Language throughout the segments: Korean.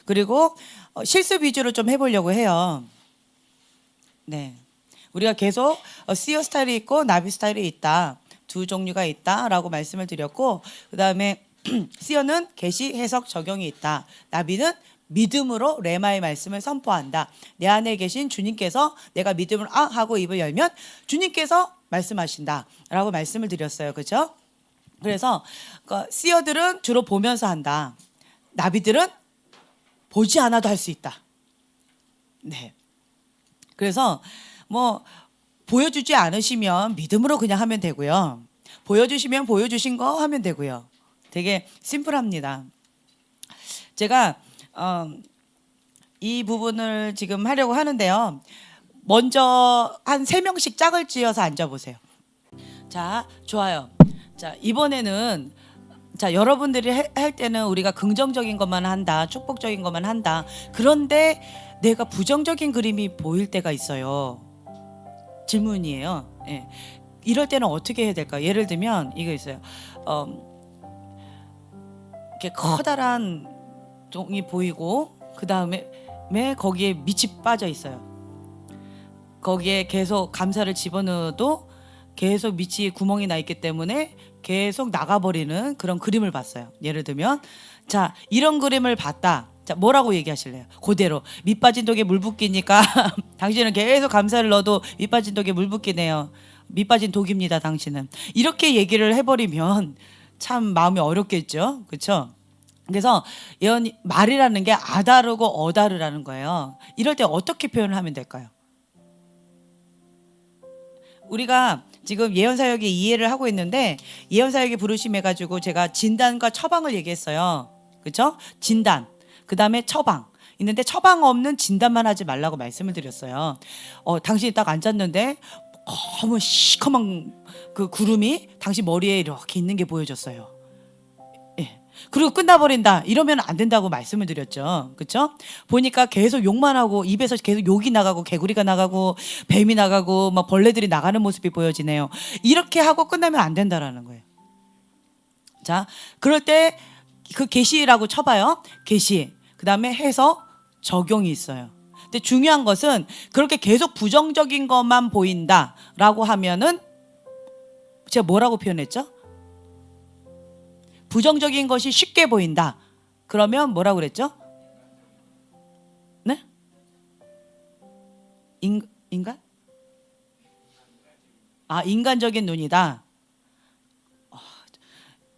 그리고 실습 위주로 좀 해보려고 해요. 네, 우리가 계속 씨어 스타일이 있고 나비 스타일이 있다. 두 종류가 있다라고 말씀을 드렸고, 그 다음에 씨어는 계시, 해석, 적용이 있다. 나비는 믿음으로 레마의 말씀을 선포한다. 내 안에 계신 주님께서 내가 믿음을 하고 입을 열면 주님께서 말씀하신다라고 말씀을 드렸어요. 그렇죠? 그래서 씨어들은 주로 보면서 한다. 나비들은 보지 않아도 할 수 있다. 네. 그래서 뭐 보여주지 않으시면 믿음으로 그냥 하면 되고요. 보여주시면 보여주신 거 하면 되고요. 되게 심플합니다. 제가 이 부분을 지금 하려고 하는데요. 먼저 한 3명씩 짝을 지어서 앉아보세요. 자, 좋아요. 자, 이번에는 여러분들이 할 때는 우리가 긍정적인 것만 한다, 축복적인 것만 한다. 그런데 내가 부정적인 그림이 보일 때가 있어요. 질문이에요. 예. 이럴 때는 어떻게 해야 될까요? 예를 들면 이거 있어요. 이렇게 커다란 종이 보이고 그 다음에 거기에 밑이 빠져 있어요. 거기에 계속 감사를 집어넣어도 계속 밑이 구멍이 나 있기 때문에 계속 나가버리는 그런 그림을 봤어요. 예를 들면 자, 이런 그림을 봤다. 자, 뭐라고 얘기하실래요? 그대로 밑 빠진 독에 물 붓기니까 당신은 계속 감사를 넣어도 밑 빠진 독에 물 붓기네요. 밑 빠진 독입니다, 당신은. 이렇게 얘기를 해버리면 참 마음이 어렵겠죠, 그렇죠? 그래서 말이라는 게 아다르고 어다르라는 거예요. 이럴 때 어떻게 표현을 하면 될까요? 우리가 지금 예언사역에 이해를 하고 있는데 예언사역에 부르심해 가지고 제가 진단과 처방을 얘기했어요. 그렇죠? 진단, 그 다음에 처방. 있는데 처방 없는 진단만 하지 말라고 말씀을 드렸어요. 당신이 딱 앉았는데 너무 시커먼 그 구름이 당신 머리에 이렇게 있는 게 보여졌어요. 예. 그리고 끝나버린다 이러면 안 된다고 말씀을 드렸죠. 그렇죠? 보니까 계속 욕만 하고 입에서 계속 욕이 나가고 개구리가 나가고 뱀이 나가고 막 벌레들이 나가는 모습이 보여지네요. 이렇게 하고 끝나면 안 된다라는 거예요. 자, 그럴 때 그 계시라고 쳐봐요. 계시. 그 다음에 해서 적용이 있어요. 근데 중요한 것은 그렇게 계속 부정적인 것만 보인다라고 하면은 제가 뭐라고 표현했죠? 부정적인 것이 쉽게 보인다. 그러면 뭐라고 그랬죠? 네? 인간? 인간적인 눈이다.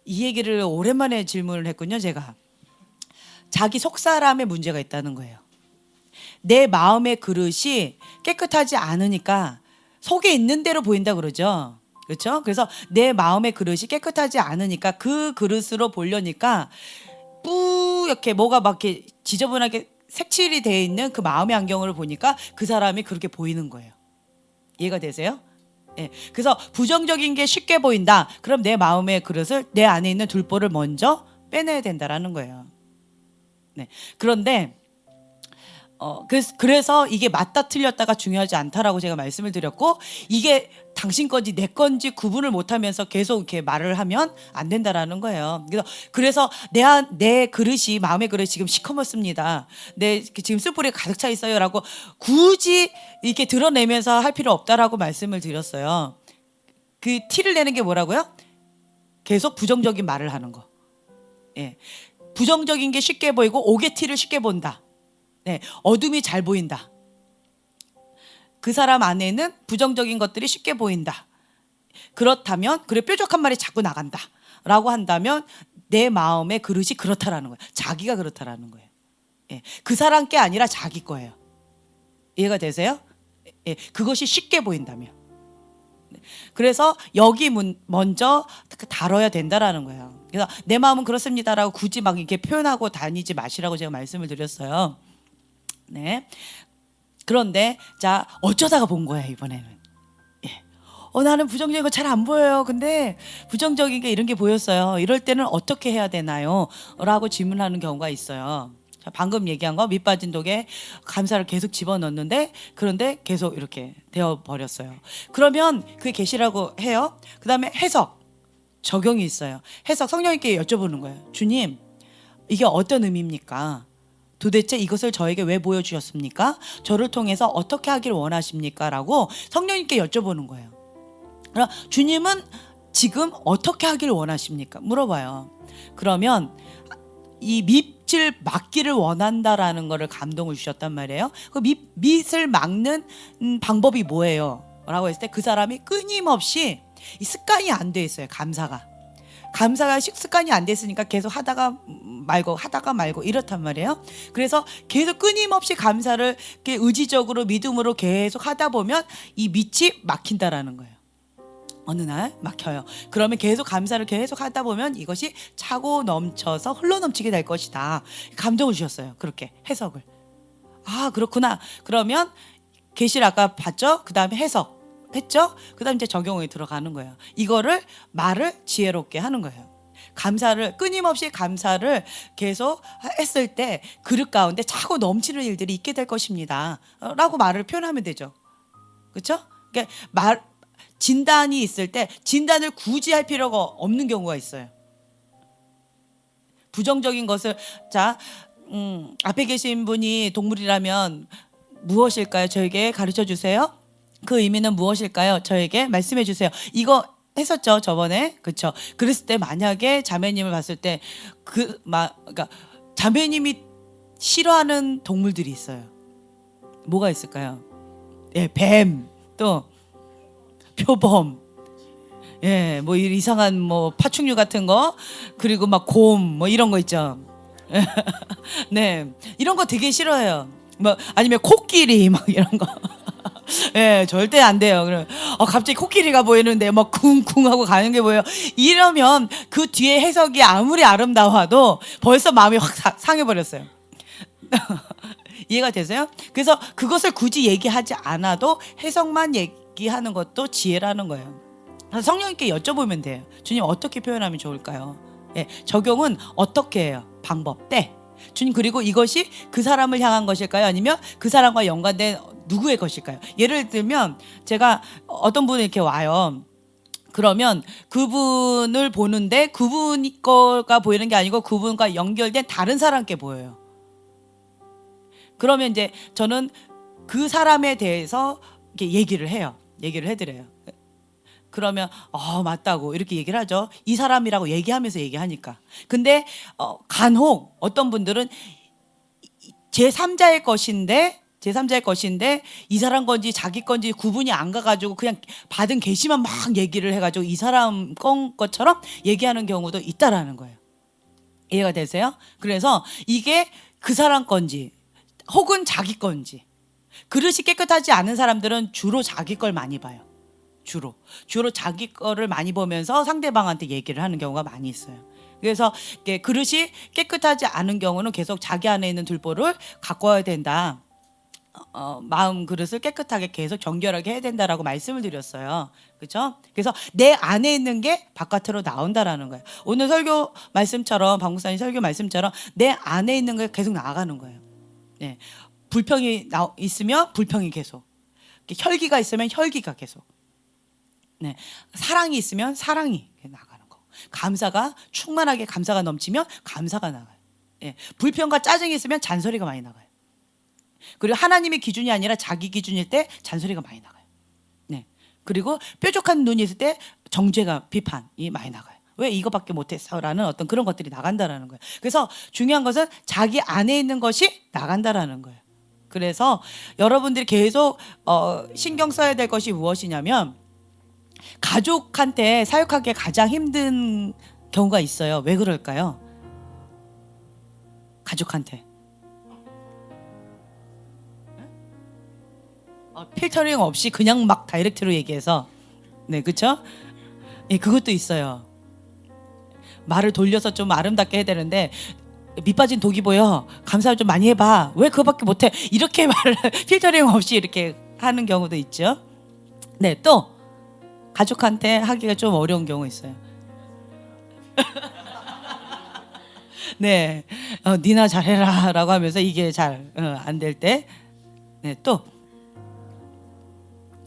이 얘기를 오랜만에 질문을 했군요, 제가. 자기 속사람의 문제가 있다는 거예요. 내 마음의 그릇이 깨끗하지 않으니까 속에 있는 대로 보인다 그러죠. 그렇죠? 그래서 내 마음의 그릇이 깨끗하지 않으니까 그 그릇으로 보려니까 뿌옇게 뭐가 막 이렇게 지저분하게 색칠이 되어 있는 그 마음의 안경을 보니까 그 사람이 그렇게 보이는 거예요. 이해가 되세요? 예. 그래서 부정적인 게 쉽게 보인다. 그럼 내 마음의 그릇을 내 안에 있는 둘보를 먼저 빼내야 된다라는 거예요. 네. 그런데 그래서 이게 맞다 틀렸다가 중요하지 않다라고 제가 말씀을 드렸고 이게 당신 건지 내 건지 구분을 못하면서 계속 이렇게 말을 하면 안 된다라는 거예요. 그래서 내 그릇이 마음의 그릇이 지금 시커멓습니다. 내 지금 숯불이 가득 차 있어요라고 굳이 이렇게 드러내면서 할 필요 없다라고 말씀을 드렸어요. 그 티를 내는 게 뭐라고요? 계속 부정적인 말을 하는 거. 예. 부정적인 게 쉽게 보이고 옥의 티를 쉽게 본다. 네, 어둠이 잘 보인다. 그 사람 안에는 부정적인 것들이 쉽게 보인다. 그렇다면 그래 뾰족한 말이 자꾸 나간다 라고 한다면 내 마음의 그릇이 그렇다라는 거예요. 자기가 그렇다라는 거예요. 예, 그 사람 게 아니라 자기 거예요. 이해가 되세요? 예, 그것이 쉽게 보인다면. 그래서 여기 먼저 다뤄야 된다라는 거예요. 그래서 내 마음은 그렇습니다라고 굳이 막 이렇게 표현하고 다니지 마시라고 제가 말씀을 드렸어요. 네. 그런데 자, 어쩌다가 본 거야 이번에는. 예. 나는 부정적인 거 잘 안 보여요. 근데 부정적인 게 이런 게 보였어요. 이럴 때는 어떻게 해야 되나요? 라고 질문하는 경우가 있어요. 자, 방금 얘기한 거 밑빠진 독에 감사를 계속 집어넣는데 그런데 계속 이렇게 되어 버렸어요. 그러면 그게 계시라고 해요. 그 다음에 해석, 적용이 있어요. 해석, 성령님께 여쭤보는 거예요. 주님, 이게 어떤 의미입니까? 도대체 이것을 저에게 왜 보여주셨습니까? 저를 통해서 어떻게 하기를 원하십니까? 라고 성령님께 여쭤보는 거예요. 그럼 주님은 지금 어떻게 하기를 원하십니까? 물어봐요. 그러면 이 밑을 막기를 원한다라는 거를 감동을 주셨단 말이에요. 그 밑을 막는 방법이 뭐예요? 라고 했을 때 그 사람이 끊임없이 이 습관이 안 돼 있어요. 감사가 습관이 안 됐으니까 계속 하다가 말고 이렇단 말이에요. 그래서 계속 끊임없이 감사를 이렇게 의지적으로 믿음으로 계속 하다 보면 이 밑이 막힌다라는 거예요. 어느 날 막혀요. 그러면 계속 감사를 계속 하다 보면 이것이 차고 넘쳐서 흘러넘치게 될 것이다. 감동을 주셨어요. 그렇게 해석을. 아, 그렇구나. 그러면 계시를 아까 봤죠? 그 다음에 해석 했죠? 그 다음 이제 적용에 들어가는 거예요. 이거를 말을 지혜롭게 하는 거예요. 끊임없이 감사를 계속 했을 때 그릇 가운데 차고 넘치는 일들이 있게 될 것입니다. 라고 말을 표현하면 되죠. 그렇죠? 그러니까 진단이 있을 때 진단을 굳이 할 필요가 없는 경우가 있어요. 부정적인 것을 앞에 계신 분이 동물이라면 무엇일까요? 저에게 가르쳐 주세요. 그 의미는 무엇일까요? 저에게 말씀해 주세요. 이거 했었죠, 저번에. 그렇죠? 그랬을 때 만약에 자매님을 봤을 때 그러니까 자매님이 싫어하는 동물들이 있어요. 뭐가 있을까요? 예, 뱀, 또 표범, 예, 뭐 이상한 뭐 파충류 같은 거, 그리고 막 곰, 뭐 이런 거 있죠. 네, 이런 거 되게 싫어해요. 뭐 아니면 코끼리 막 이런 거. 예, 절대 안 돼요. 그럼 갑자기 코끼리가 보이는데 막 쿵쿵 하고 가는 게 보여요. 이러면 그 뒤에 해석이 아무리 아름다워도 벌써 마음이 확 상해버렸어요. 이해가 되세요? 그래서 그것을 굳이 얘기하지 않아도 해석만 얘기하는 것도 지혜라는 거예요. 성령님께 여쭤보면 돼요. 주님 어떻게 표현하면 좋을까요? 예, 적용은 어떻게 해요? 방법 때. 주님, 그리고 이것이 그 사람을 향한 것일까요? 아니면 그 사람과 연관된 누구의 것일까요? 예를 들면 제가 어떤 분이 이렇게 와요. 그러면 그분을 보는데 그분 거가 보이는 게 아니고 그분과 연결된 다른 사람께 보여요. 그러면 이제 저는 그 사람에 대해서 이렇게 얘기를 해요. 얘기를 해드려요. 그러면 맞다고 이렇게 얘기를 하죠. 이 사람이라고 얘기하면서 얘기하니까. 근데 간혹 어떤 분들은 제3자의 것인데 이 사람 건지 자기 건지 구분이 안 가가지고 그냥 받은 계시만 막 얘기를 해가지고 이 사람 것처럼 얘기하는 경우도 있다라는 거예요. 이해가 되세요? 그래서 이게 그 사람 건지 혹은 자기 건지. 그릇이 깨끗하지 않은 사람들은 주로 자기 걸 많이 봐요. 주로 자기 거를 많이 보면서 상대방한테 얘기를 하는 경우가 많이 있어요. 그래서 그릇이 깨끗하지 않은 경우는 계속 자기 안에 있는 들보를 갖고 와야 된다. 마음 그릇을 깨끗하게 계속 정결하게 해야 된다라고 말씀을 드렸어요. 그렇죠? 그래서 내 안에 있는 게 바깥으로 나온다라는 거예요. 오늘 설교 말씀처럼 박목사님 설교 말씀처럼 내 안에 있는 게 계속 나아가는 거예요. 네. 불평이 있으면 불평이 계속, 혈기가 있으면 혈기가 계속, 네. 사랑이 있으면 사랑이 나가는 거. 충만하게 감사가 넘치면 감사가 나가요. 예. 불평과 짜증이 있으면 잔소리가 많이 나가요. 그리고 하나님의 기준이 아니라 자기 기준일 때 잔소리가 많이 나가요. 네. 그리고 뾰족한 눈이 있을 때 정죄가 비판이 많이 나가요. 왜 이거밖에 못했어라는 어떤 그런 것들이 나간다라는 거예요. 그래서 중요한 것은 자기 안에 있는 것이 나간다라는 거예요. 그래서 여러분들이 계속 신경 써야 될 것이 무엇이냐면 가족한테 사역하기에 가장 힘든 경우가 있어요. 왜 그럴까요? 가족한테 필터링 없이 그냥 막 다이렉트로 얘기해서, 네, 그렇죠? 예, 그것도 있어요. 말을 돌려서 좀 아름답게 해야 되는데 밑 빠진 독이 보여. 감사 좀 많이 해봐. 왜 그거밖에 못해? 이렇게 말을 필터링 없이 이렇게 하는 경우도 있죠. 네, 또 가족한테 하기가 좀 어려운 경우 있어요. 네, 니나 잘해라라고 하면서 이게 잘 안 될 때, 네, 또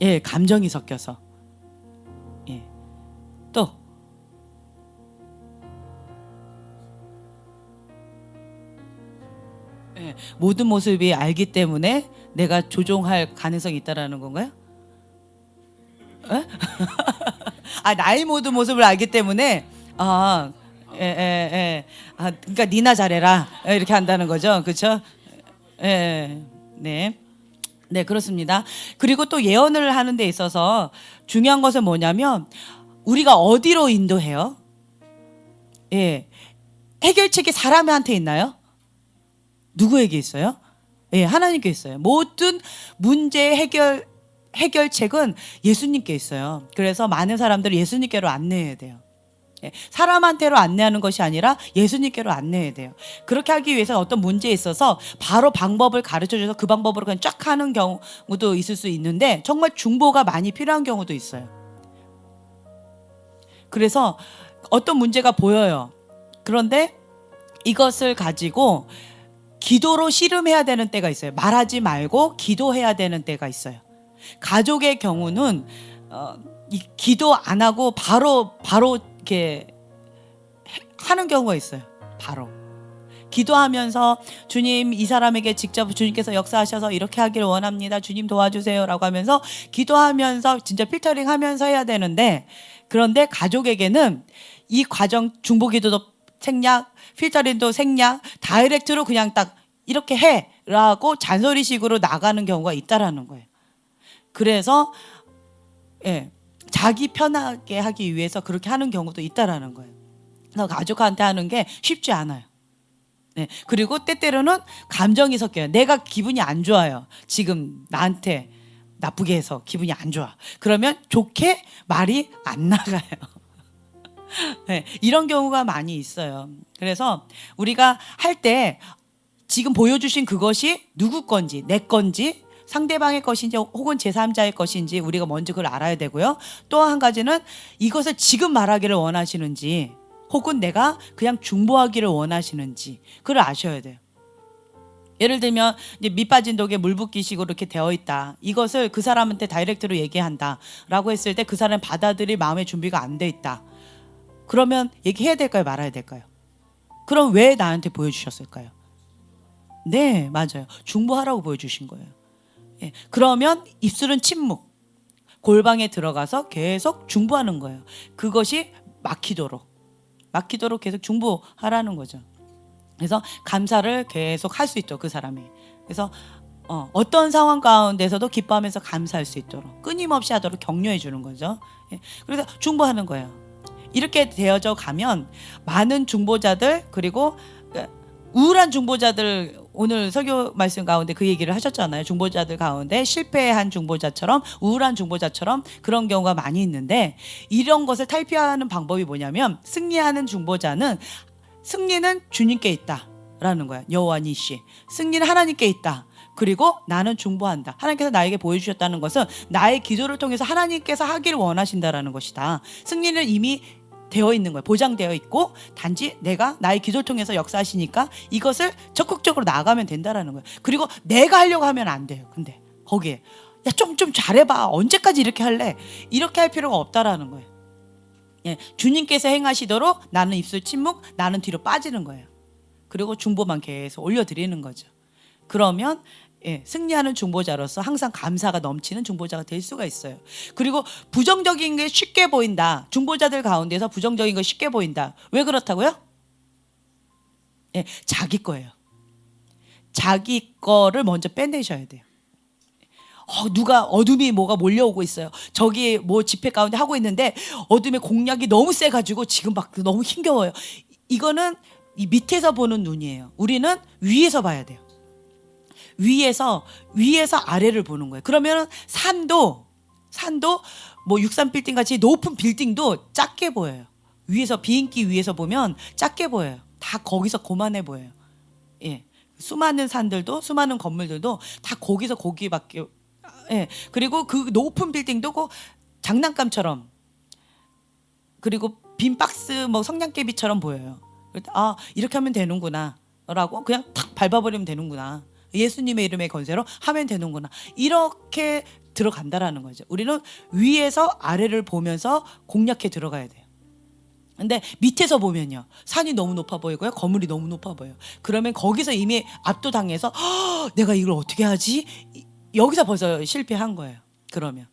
예, 감정이 섞여서, 예, 또 예, 모든 모습이 알기 때문에 내가 조종할 가능성이 있다라는 건가요? 예? 아, 나의 모든 모습을 알기 때문에 아, 예, 예, 예. 아, 그러니까 니나 잘해라 이렇게 한다는 거죠, 그렇죠? 예, 네. 네, 그렇습니다. 그리고 또 예언을 하는 데 있어서 중요한 것은 뭐냐면 우리가 어디로 인도해요? 예. 해결책이 사람한테 있나요? 누구에게 있어요? 예, 하나님께 있어요. 모든 문제 해결책은 예수님께 있어요. 그래서 많은 사람들을 예수님께로 안내해야 돼요. 예, 사람한테로 안내하는 것이 아니라 예수님께로 안내해야 돼요. 그렇게 하기 위해서 어떤 문제에 있어서 바로 방법을 가르쳐줘서 그 방법으로 그냥 쫙 하는 경우도 있을 수 있는데 정말 중보가 많이 필요한 경우도 있어요. 그래서 어떤 문제가 보여요. 그런데 이것을 가지고 기도로 씨름해야 되는 때가 있어요. 말하지 말고 기도해야 되는 때가 있어요. 가족의 경우는 기도 안 하고 바로 이렇게 하는 경우가 있어요. 바로 기도하면서 주님, 이 사람에게 직접 주님께서 역사하셔서 이렇게 하기를 원합니다. 주님 도와주세요라고 하면서 기도하면서 진짜 필터링 하면서 해야 되는데, 그런데 가족에게는 이 과정 중보기도도 생략, 필터링도 생략, 다이렉트로 그냥 딱 이렇게 해라고 잔소리식으로 나가는 경우가 있다라는 거예요. 그래서 예, 자기 편하게 하기 위해서 그렇게 하는 경우도 있다라는 거예요. 그래서 가족한테 하는 게 쉽지 않아요. 네, 그리고 때때로는 감정이 섞여요. 내가 기분이 안 좋아요. 지금 나한테 나쁘게 해서 기분이 안 좋아. 그러면 좋게 말이 안 나가요. 네, 이런 경우가 많이 있어요. 그래서 우리가 할 때 지금 보여주신 그것이 누구 건지, 내 건지, 상대방의 것인지 혹은 제3자의 것인지 우리가 먼저 그걸 알아야 되고요. 또 한 가지는 이것을 지금 말하기를 원하시는지 혹은 내가 그냥 중보하기를 원하시는지 그걸 아셔야 돼요. 예를 들면 이제 밑 빠진 독에 물 붓기식으로 이렇게 되어 있다. 이것을 그 사람한테 다이렉트로 얘기한다라고 했을 때 그 사람 받아들일 마음의 준비가 안 돼 있다. 그러면 얘기해야 될까요? 말아야 될까요? 그럼 왜 나한테 보여주셨을까요? 네, 맞아요. 중보하라고 보여주신 거예요. 예, 그러면 입술은 침묵, 골방에 들어가서 계속 중보하는 거예요. 그것이 막히도록 계속 중보하라는 거죠. 그래서 감사를 계속 할 수 있도록 그 사람이. 그래서 어떤 상황 가운데서도 기뻐하면서 감사할 수 있도록 끊임없이 하도록 격려해 주는 거죠. 예, 그래서 중보하는 거예요. 이렇게 되어져 가면 많은 중보자들, 그리고 우울한 중보자들, 오늘 설교 말씀 가운데 그 얘기를 하셨잖아요. 중보자들 가운데 실패한 중보자처럼, 우울한 중보자처럼 그런 경우가 많이 있는데, 이런 것을 탈피하는 방법이 뭐냐면, 승리하는 중보자는 승리는 주님께 있다라는 거야. 여호와 니시, 승리는 하나님께 있다. 그리고 나는 중보한다. 하나님께서 나에게 보여주셨다는 것은 나의 기도를 통해서 하나님께서 하기를 원하신다라는 것이다. 승리는 이미 되어 있는 거예요. 보장되어 있고 단지 내가 나의 기도를 통해서 역사하시니까 이것을 적극적으로 나아가면 된다라는 거예요. 그리고 내가 하려고 하면 안 돼요. 근데 거기에 야, 좀 잘해봐. 언제까지 이렇게 할래? 이렇게 할 필요가 없다라는 거예요. 예, 주님께서 행하시도록 나는 입술 침묵, 나는 뒤로 빠지는 거예요. 그리고 중보만 계속 올려드리는 거죠. 그러면 승리하는 중보자로서 항상 감사가 넘치는 중보자가 될 수가 있어요. 그리고 부정적인 게 쉽게 보인다. 중보자들 가운데서 부정적인 거 쉽게 보인다. 왜 그렇다고요? 자기 거예요. 자기 거를 먼저 빼내셔야 돼요. 누가 어둠이 뭐가 몰려오고 있어요. 저기 뭐 집회 가운데 하고 있는데 어둠의 공략이 너무 세가지고 지금 막 너무 힘겨워요. 이거는 이 밑에서 보는 눈이에요. 우리는 위에서 봐야 돼요. 위에서 아래를 보는 거예요. 그러면 산도 뭐 63 빌딩 같이 높은 빌딩도 작게 보여요. 위에서 비행기 위에서 보면 작게 보여요. 다 거기서 고만해 보여요. 예. 수많은 산들도, 수많은 건물들도 다 거기밖에. 예. 그리고 그 높은 빌딩도 그 장난감처럼, 그리고 빈 박스 뭐 성냥개비처럼 보여요. 이렇게 하면 되는구나라고 그냥 탁 밟아버리면 되는구나. 예수님의 이름의 건세로 하면 되는구나. 이렇게 들어간다라는 거죠. 우리는 위에서 아래를 보면서 공략해 들어가야 돼요. 근데 밑에서 보면요, 산이 너무 높아 보이고요, 건물이 너무 높아 보여요. 그러면 거기서 이미 압도당해서 내가 이걸 어떻게 하지? 여기서 벌써 실패한 거예요. 그러면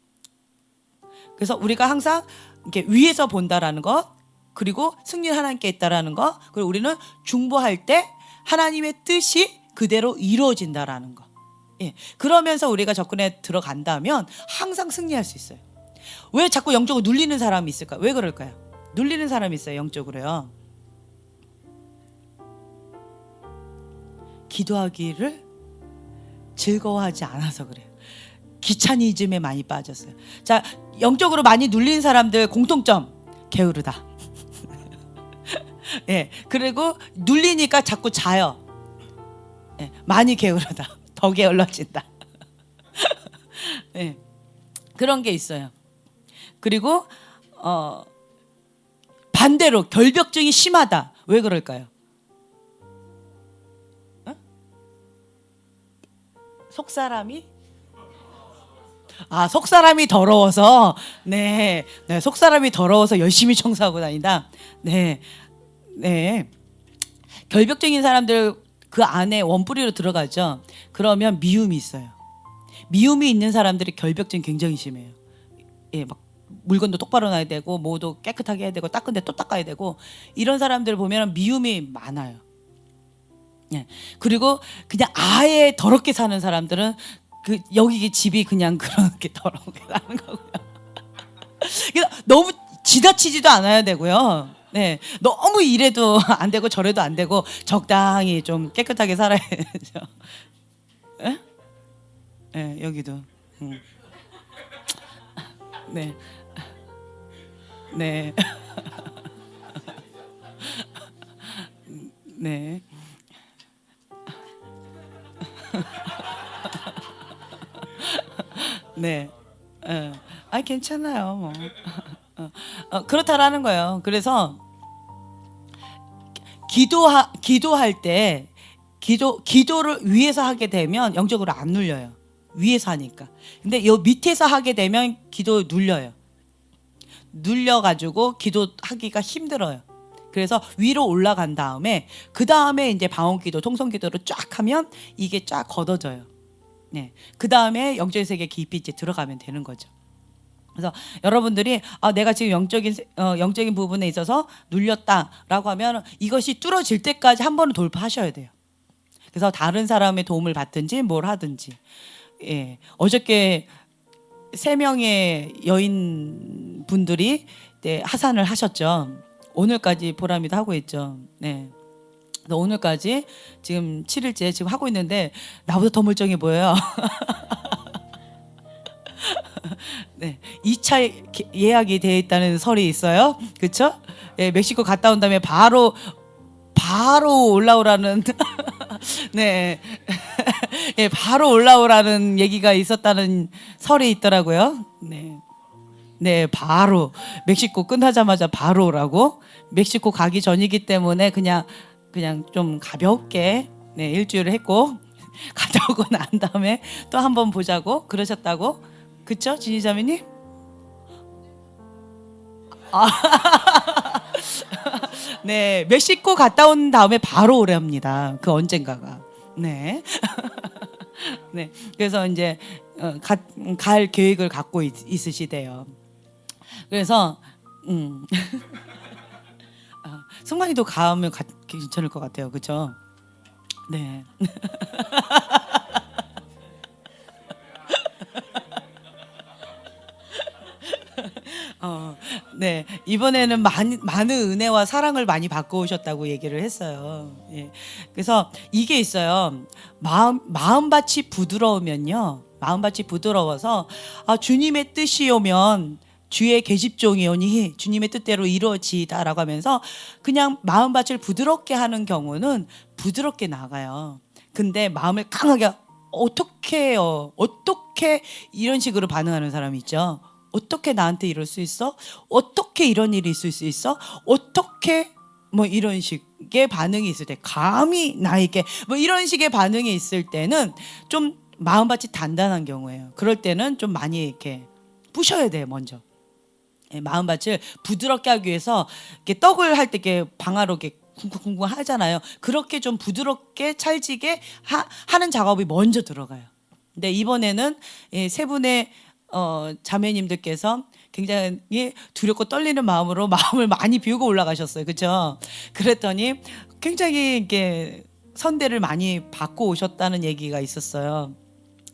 그래서 우리가 항상 이렇게 위에서 본다라는 것, 그리고 승리는 하나님께 있다라는 것, 그리고 우리는 중보할 때 하나님의 뜻이 그대로 이루어진다라는 것. 예, 그러면서 우리가 접근에 들어간다면 항상 승리할 수 있어요. 왜 자꾸 영적으로 눌리는 사람이 있을까? 왜 그럴까요? 눌리는 사람이 있어요, 영적으로요. 기도하기를 즐거워하지 않아서 그래요. 귀차니즘에 많이 빠졌어요. 자, 영적으로 많이 눌린 사람들 공통점, 게으르다. 예, 그리고 눌리니까 자꾸 자요. 예, 많이 게으르다. 더 게을러진다. 예, 그런 게 있어요. 그리고 반대로 결벽증이 심하다. 왜 그럴까요? 속사람이 속사람이 더러워서. 네, 속사람이 더러워서 열심히 청소하고 다닌다. 네, 네. 결벽증인 사람들 그 안에 원뿌리로 들어가죠. 그러면 미움이 있어요. 미움이 있는 사람들이 결벽증 굉장히 심해요. 예, 막 물건도 똑바로 놔야 되고, 뭐도 깨끗하게 해야 되고, 닦은데 또 닦아야 되고, 이런 사람들 보면 미움이 많아요. 예. 그리고 그냥 아예 더럽게 사는 사람들은 여기 집이 그냥 그렇게 더럽게 사는 거고요. 그래서 너무 지나치지도 않아야 되고요. 네, 너무 이래도 안 되고 저래도 안 되고 적당히 좀 깨끗하게 살아야죠. 예? 네, 여기도. 네, 네, 네. 네. 괜찮아요. 뭐. 그렇다라는 거예요. 그래서 기도할 때 기도를 위에서 하게 되면 영적으로 안 눌려요. 위에서 하니까. 근데 요 밑에서 하게 되면 기도 눌려요. 눌려가지고 기도하기가 힘들어요. 그래서 위로 올라간 다음에 그 다음에 이제 방언기도, 통성기도를 쫙 하면 이게 쫙 걷어져요. 네. 그 다음에 영적인 세계 깊이 이제 들어가면 되는 거죠. 그래서 여러분들이 내가 지금 영적인 부분에 있어서 눌렸다라고 하면 이것이 뚫어질 때까지 한 번은 돌파하셔야 돼요. 그래서 다른 사람의 도움을 받든지 뭘 하든지. 예. 어저께 3명의 여인 분들이 하산을 하셨죠. 오늘까지 보람이도 하고 있죠. 네. 오늘까지 지금 7일째 지금 하고 있는데 나보다 더 멀쩡해 보여요. 네, 2차 예약이 되어 있다는 설이 있어요. 그렇죠? 예, 멕시코 갔다 온 다음에 바로 올라오라는 네, 예, 바로 올라오라는 얘기가 있었다는 설이 있더라고요. 네, 네, 바로 멕시코 끝나자마자 바로 오라고. 멕시코 가기 전이기 때문에 그냥 좀 가볍게 일주일을 했고 갔다 오고 난 다음에 또 한번 보자고 그러셨다고. 그쵸? 진희자매님? 네, 멕시코 갔다 온 다음에 바로 오랍니다. 그 언젠가가. 네. 네. 그래서 이제 갈 계획을 갖고 있으시대요. 그래서 승만이도 가면 괜찮을 것 같아요. 그렇죠? 네. 네, 이번에는 많은 은혜와 사랑을 많이 받고 오셨다고 얘기를 했어요. 예. 그래서 이게 있어요. 마음밭이 부드러우면요. 마음밭이 부드러워서 주님의 뜻이 오면 주의 계집종이오니 주님의 뜻대로 이루어지다라고 하면서 그냥 마음밭을 부드럽게 하는 경우는 부드럽게 나가요. 근데 마음을 강하게 어떻게 해요? 어떻게 이런 식으로 반응하는 사람이 있죠. 어떻게 나한테 이럴 수 있어? 어떻게 이런 일이 있을 수 있어? 어떻게 뭐 이런 식의 반응이 있을 때, 감히 나에게 뭐 이런 식의 반응이 있을 때는 좀 마음밭이 단단한 경우예요. 그럴 때는 좀 많이 이렇게 부셔야 돼요, 먼저. 마음밭을 부드럽게 하기 위해서 이렇게 떡을 할 때 이렇게 방아로 이렇게 쿵쿵쿵쿵 하잖아요. 그렇게 좀 부드럽게 찰지게 하는 작업이 먼저 들어가요. 근데 이번에는 세 분의 자매님들께서 굉장히 두렵고 떨리는 마음으로 마음을 많이 비우고 올라가셨어요. 그렇죠? 그랬더니 굉장히 이렇게 선대를 많이 받고 오셨다는 얘기가 있었어요.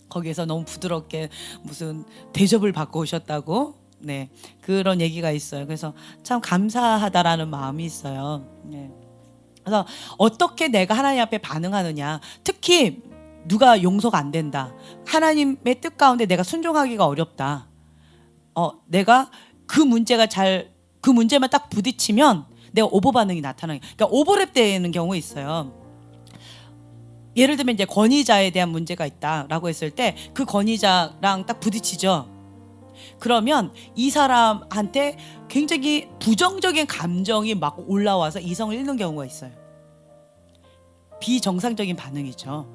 거기에서 너무 부드럽게 무슨 대접을 받고 오셨다고, 네, 그런 얘기가 있어요. 그래서 참 감사하다라는 마음이 있어요. 네. 그래서 어떻게 내가 하나님 앞에 반응하느냐, 특히 누가 용서가 안 된다, 하나님의 뜻 가운데 내가 순종하기가 어렵다, 내가 그 문제만 딱 부딪히면 내가 오버 반응이 나타나는, 그러니까 오버랩 되는 경우 있어요. 예를 들면 이제 권위자에 대한 문제가 있다라고 했을 때 그 권위자랑 딱 부딪히죠. 그러면 이 사람한테 굉장히 부정적인 감정이 막 올라와서 이성을 잃는 경우가 있어요. 비정상적인 반응이죠.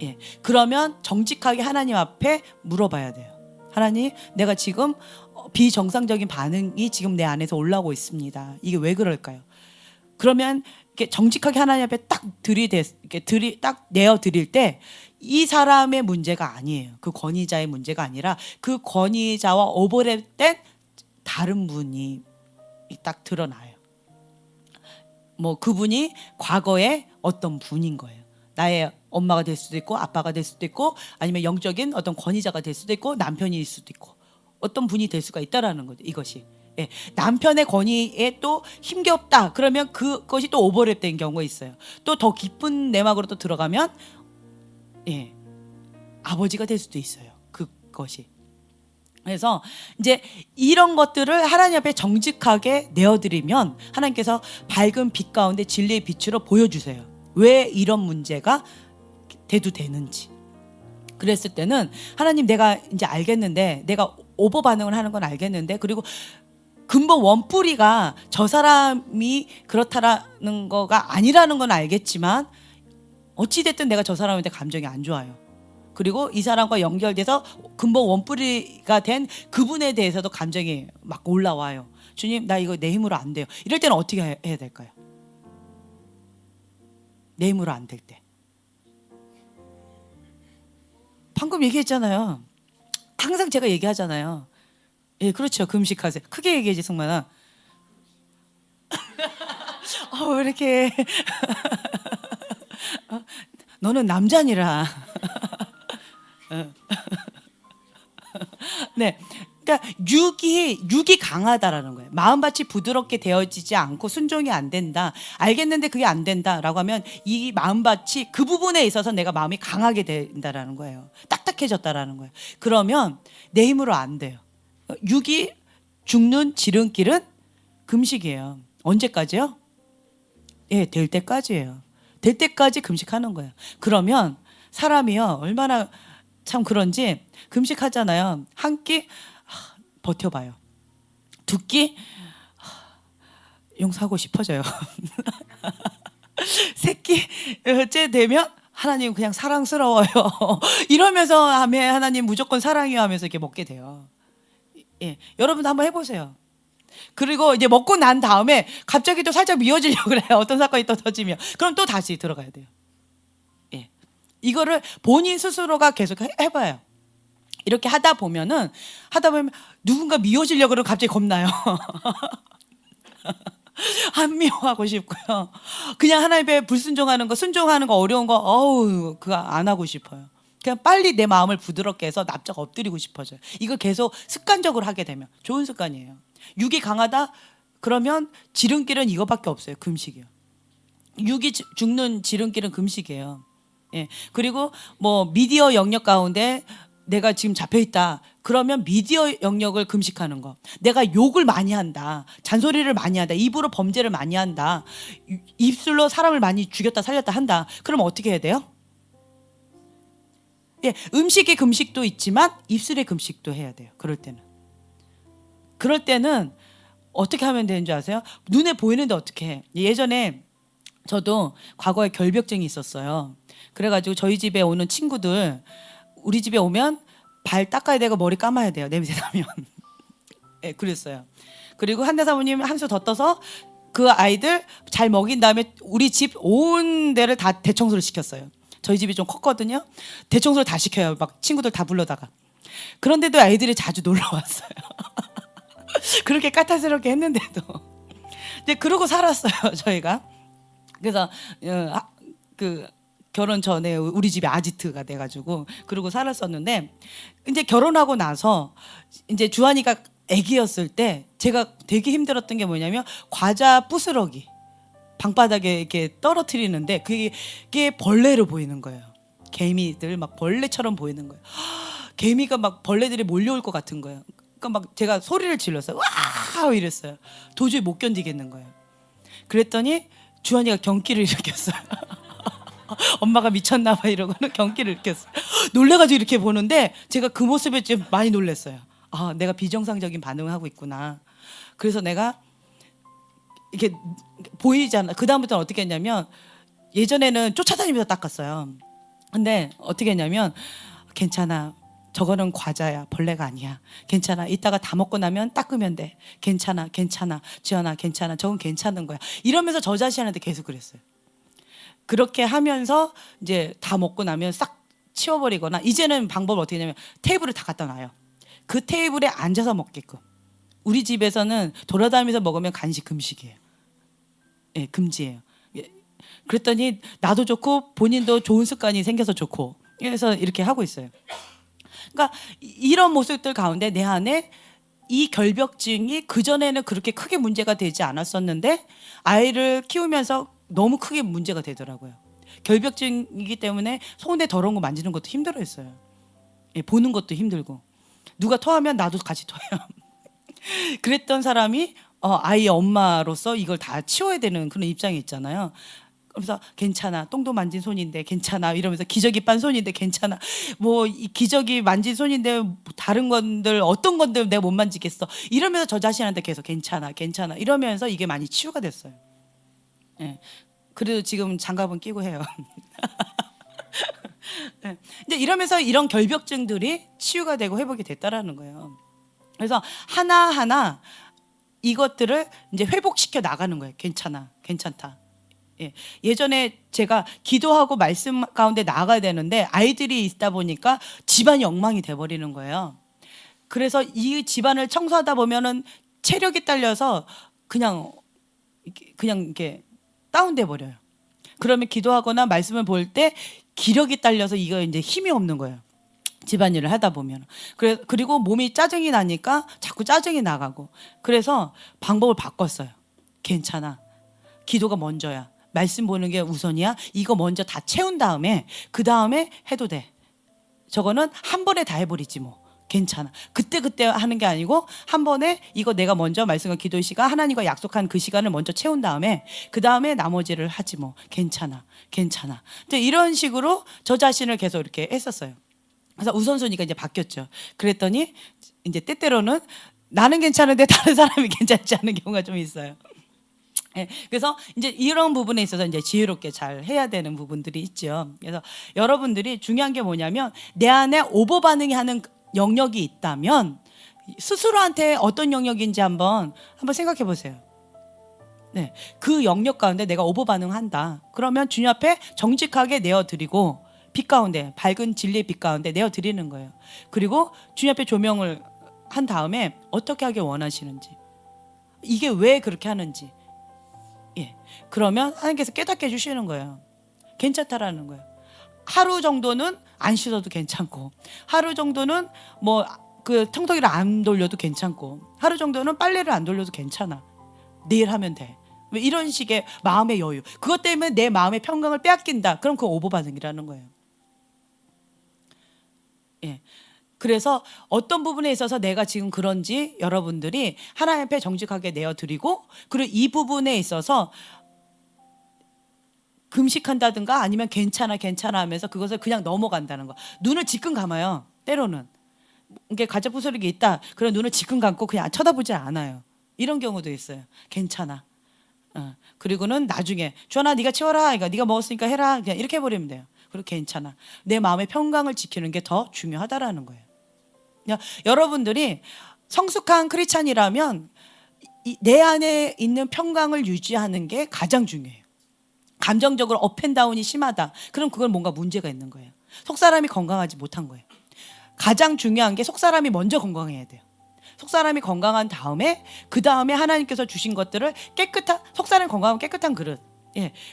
예. 그러면 정직하게 하나님 앞에 물어봐야 돼요. 하나님, 내가 지금 비정상적인 반응이 지금 내 안에서 올라오고 있습니다. 이게 왜 그럴까요? 그러면 이렇게 정직하게 하나님 앞에 딱 딱 내어 드릴 때 이 사람의 문제가 아니에요. 그 권위자의 문제가 아니라 그 권위자와 오버랩된 다른 분이 딱 드러나요. 뭐 그분이 과거에 어떤 분인 거예요. 나의 엄마가 될 수도 있고 아빠가 될 수도 있고 아니면 영적인 어떤 권위자가 될 수도 있고 남편일 수도 있고 어떤 분이 될 수가 있다라는 거죠. 이것이. 예, 남편의 권위에 또 힘겹다 그러면 그것이 또 오버랩된 경우가 있어요. 또 더 깊은 내막으로 또 들어가면 아버지가 될 수도 있어요. 그것이. 그래서 이제 이런 것들을 하나님 앞에 정직하게 내어드리면 하나님께서 밝은 빛 가운데 진리의 빛으로 보여주세요. 왜 이런 문제가 돼도 되는지. 그랬을 때는 하나님, 내가 이제 알겠는데, 내가 오버 반응을 하는 건 알겠는데, 그리고 근본 원뿌리가 저 사람이 그렇다라는 거가 아니라는 건 알겠지만 어찌됐든 내가 저 사람한테 감정이 안 좋아요. 그리고 이 사람과 연결돼서 근본 원뿌리가 된 그분에 대해서도 감정이 막 올라와요. 주님, 나 이거 내 힘으로 안 돼요. 이럴 때는 어떻게 해야 될까요? 내 힘으로 안 될 때. 방금 얘기했잖아요. 항상 제가 얘기하잖아요. 예, 그렇죠. 금식하세요. 크게 얘기해야지, 승만아. 왜 이렇게 너는 남자니라. 네, 그러니까 육이 강하다라는 거예요. 마음밭이 부드럽게 되어지지 않고 순종이 안 된다. 알겠는데 그게 안 된다라고 하면 이 마음밭이 그 부분에 있어서 내가 마음이 강하게 된다라는 거예요. 딱딱해졌다라는 거예요. 그러면 내 힘으로 안 돼요. 육이 죽는 지름길은 금식이에요. 언제까지요? 예, 될 때까지예요. 될 때까지 금식하는 거예요. 그러면 사람이요, 얼마나 참 그런지 금식하잖아요. 한 끼 버텨봐요. 두 끼 용서하고 싶어져요. 세 끼째 되면 하나님 그냥 사랑스러워요. 이러면서 하나님 무조건 사랑이요 하면서 이렇게 먹게 돼요. 예, 여러분도 한번 해보세요. 그리고 이제 먹고 난 다음에 갑자기 또 살짝 미워지려고 그래요. 어떤 사건이 또 터지면. 그럼 또 다시 들어가야 돼요. 예, 이거를 본인 스스로가 계속 해봐요. 이렇게 하다 보면 누군가 미워지려고 그러면 갑자기 겁나요. 안 미워하고 싶고요. 그냥 하나님의 불순종하는 거, 순종하는 거, 어려운 거, 그거 안 하고 싶어요. 그냥 빨리 내 마음을 부드럽게 해서 납작 엎드리고 싶어져요. 이거 계속 습관적으로 하게 되면 좋은 습관이에요. 육이 강하다 그러면 지름길은 이거밖에 없어요. 금식이요. 육이 죽는 지름길은 금식이에요. 예. 그리고 뭐 미디어 영역 가운데 내가 지금 잡혀 있다. 그러면 미디어 영역을 금식하는 거. 내가 욕을 많이 한다. 잔소리를 많이 한다. 입으로 범죄를 많이 한다. 입술로 사람을 많이 죽였다 살렸다 한다. 그러면 어떻게 해야 돼요? 예, 음식의 금식도 있지만 입술의 금식도 해야 돼요. 그럴 때는 어떻게 하면 되는 줄 아세요? 눈에 보이는데 어떻게 해? 예전에 저도 과거에 결벽증이 있었어요. 그래가지고 저희 집에 오는 친구들 우리 집에 오면 발 닦아야 되고 머리 감아야 돼요. 냄새 나면. 예, 그랬어요. 그리고 한대 사모님 한수 더 떠서 그 아이들 잘 먹인 다음에 우리 집 온 데를 다 대청소를 시켰어요. 저희 집이 좀 컸거든요. 대청소를 다 시켜요. 막 친구들 다 불러다가. 그런데도 아이들이 자주 놀러 왔어요. 그렇게 까탈스럽게 했는데도. 이제 그러고 살았어요, 저희가. 그래서 그 결혼 전에 우리 집에 아지트가 돼가지고 그러고 살았었는데, 이제 결혼하고 나서 이제 주한이가 아기였을 때 제가 되게 힘들었던 게 뭐냐면 과자 부스러기 방바닥에 이렇게 떨어뜨리는데 그게 벌레로 보이는 거예요. 개미들 막 벌레처럼 보이는 거예요. 개미가 막 벌레들이 몰려올 것 같은 거예요. 그러니까 막 제가 소리를 질렀어요. 와 이랬어요. 도저히 못 견디겠는 거예요. 그랬더니 주한이가 경기를 일으켰어요. 엄마가 미쳤나 봐 이러고는 경기를 일으켰어요. 놀래가지고 이렇게 보는데 제가 그 모습에 좀 많이 놀랐어요. 아, 내가 비정상적인 반응을 하고 있구나. 그래서 내가 이렇게 보이잖아. 그 다음부터는 어떻게 했냐면 예전에는 쫓아다니면서 닦았어요. 근데 어떻게 했냐면 괜찮아. 저거는 과자야. 벌레가 아니야. 괜찮아. 이따가 다 먹고 나면 닦으면 돼. 괜찮아. 괜찮아. 지연아 괜찮아. 저건 괜찮은 거야. 이러면서 저 자신한테 계속 그랬어요. 그렇게 하면서 이제 다 먹고 나면 싹 치워버리거나, 이제는 방법을 어떻게 하냐면 테이블을 다 갖다 놔요. 그 테이블에 앉아서 먹게끔. 우리 집에서는 돌아다니면서 먹으면 간식 금식이에요. 예, 금지예요. 예. 그랬더니 나도 좋고 본인도 좋은 습관이 생겨서 좋고, 그래서 이렇게 하고 있어요. 그러니까 이런 모습들 가운데 내 안에 이 결벽증이 그전에는 그렇게 크게 문제가 되지 않았었는데 아이를 키우면서 너무 크게 문제가 되더라고요. 결벽증이기 때문에 손에 더러운 거 만지는 것도 힘들어했어요. 예, 보는 것도 힘들고, 누가 토하면 나도 같이 토해요. 그랬던 사람이 아이의 엄마로서 이걸 다 치워야 되는 그런 입장이 있잖아요. 그래서 괜찮아, 똥도 만진 손인데 괜찮아 이러면서, 기저귀 빤 손인데 괜찮아, 뭐 이 기저귀 만진 손인데 뭐 다른 건들 어떤 건들 내가 못 만지겠어 이러면서 저 자신한테 계속 괜찮아 괜찮아 이러면서 이게 많이 치유가 됐어요. 예. 그래도 지금 장갑은 끼고 해요. 예. 이제 이러면서 이런 결벽증들이 치유가 되고 회복이 됐다라는 거예요. 그래서 하나하나 이것들을 이제 회복시켜 나가는 거예요. 괜찮아, 괜찮다. 예. 예전에 제가 기도하고 말씀 가운데 나아가야 되는데 아이들이 있다 보니까 집안이 엉망이 돼버리는 거예요. 그래서 이 집안을 청소하다 보면은 체력이 딸려서 그냥 이렇게 다운돼 버려요. 그러면 기도하거나 말씀을 볼 때 기력이 딸려서 이거 이제 힘이 없는 거예요. 집안일을 하다 보면. 그리고 몸이 짜증이 나니까 자꾸 짜증이 나가고. 그래서 방법을 바꿨어요. 괜찮아. 기도가 먼저야. 말씀 보는 게 우선이야. 이거 먼저 다 채운 다음에 그 다음에 해도 돼. 저거는 한 번에 다 해버리지 뭐. 괜찮아. 그때 하는 게 아니고 한 번에 이거 내가 먼저 말씀과 기도의 시간, 하나님과 약속한 그 시간을 먼저 채운 다음에 그 다음에 나머지를 하지 뭐. 괜찮아. 괜찮아. 이런 식으로 저 자신을 계속 이렇게 했었어요. 그래서 우선순위가 이제 바뀌었죠. 그랬더니 이제 때때로는 나는 괜찮은데 다른 사람이 괜찮지 않은 경우가 좀 있어요. 예, 그래서 이제 이런 부분에 있어서 이제 지혜롭게 잘 해야 되는 부분들이 있죠. 그래서 여러분들이 중요한 게 뭐냐면 내 안에 오버 반응이 하는 영역이 있다면 스스로한테 어떤 영역인지 한번 생각해 보세요. 네, 그 영역 가운데 내가 오버 반응한다. 그러면 주님 앞에 정직하게 내어드리고 빛 가운데, 밝은 진리의 빛 가운데 내어드리는 거예요. 그리고 주님 앞에 조명을 한 다음에 어떻게 하길 원하시는지, 이게 왜 그렇게 하는지, 예, 그러면 하나님께서 깨닫게 해주시는 거예요. 괜찮다라는 거예요. 하루 정도는 안 씻어도 괜찮고, 하루 정도는 뭐 그 청소기를 안 돌려도 괜찮고, 하루 정도는 빨래를 안 돌려도 괜찮아. 내일 하면 돼. 이런 식의 마음의 여유. 그것 때문에 내 마음의 평강을 빼앗긴다. 그럼 그거 오버 반응이라는 거예요. 예. 그래서 어떤 부분에 있어서 내가 지금 그런지 여러분들이 하나님 앞에 정직하게 내어드리고, 그리고 이 부분에 있어서 금식한다든가 아니면 괜찮아 하면서 그것을 그냥 넘어간다는 거. 눈을 지끈 감아요. 때로는 이게 가짜 부스러기 있다. 그럼 눈을 지끈 감고 그냥 쳐다보지 않아요. 이런 경우도 있어요. 괜찮아. 그리고는 나중에 주한아 네가 치워라. 네가 먹었으니까 해라. 그냥 이렇게 해버리면 돼요. 그리고 괜찮아. 내 마음의 평강을 지키는 게 더 중요하다라는 거예요. 여러분들이 성숙한 크리스찬이라면 내 안에 있는 평강을 유지하는 게 가장 중요해요. 감정적으로 업앤다운이 심하다. 그럼 그건 뭔가 문제가 있는 거예요. 속사람이 건강하지 못한 거예요. 가장 중요한 게 속사람이 먼저 건강해야 돼요. 속사람이 건강한 다음에 그 다음에 하나님께서 주신 것들을 깨끗한, 속사람이 건강하면 깨끗한 그릇,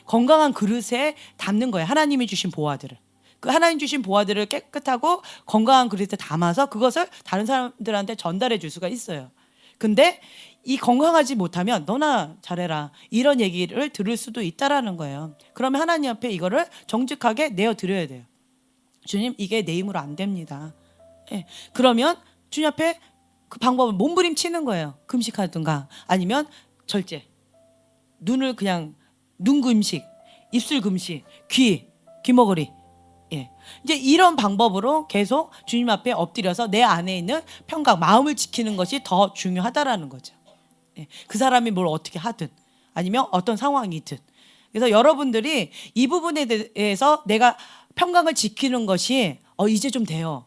건강한 그릇에 담는 거예요. 하나님이 주신 보화들을. 그 하나님 주신 보화들을 깨끗하고 건강한 그릇에 담아서 그것을 다른 사람들한테 전달해 줄 수가 있어요. 근데 이 건강하지 못하면 너나 잘해라 이런 얘기를 들을 수도 있다라는 거예요. 그러면 하나님 앞에 이거를 정직하게 내어 드려야 돼요. 주님, 이게 내 힘으로 안 됩니다. 그러면 주님 앞에 그 방법을 몸부림치는 거예요. 금식하든가 아니면 절제, 눈을 그냥 눈 금식, 입술 금식, 귀머거리, 이제 이런 방법으로 계속 주님 앞에 엎드려서 내 안에 있는 평강, 마음을 지키는 것이 더 중요하다라는 거죠. 그 사람이 뭘 어떻게 하든 아니면 어떤 상황이든. 그래서 여러분들이 이 부분에 대해서 내가 평강을 지키는 것이 이제 좀 돼요.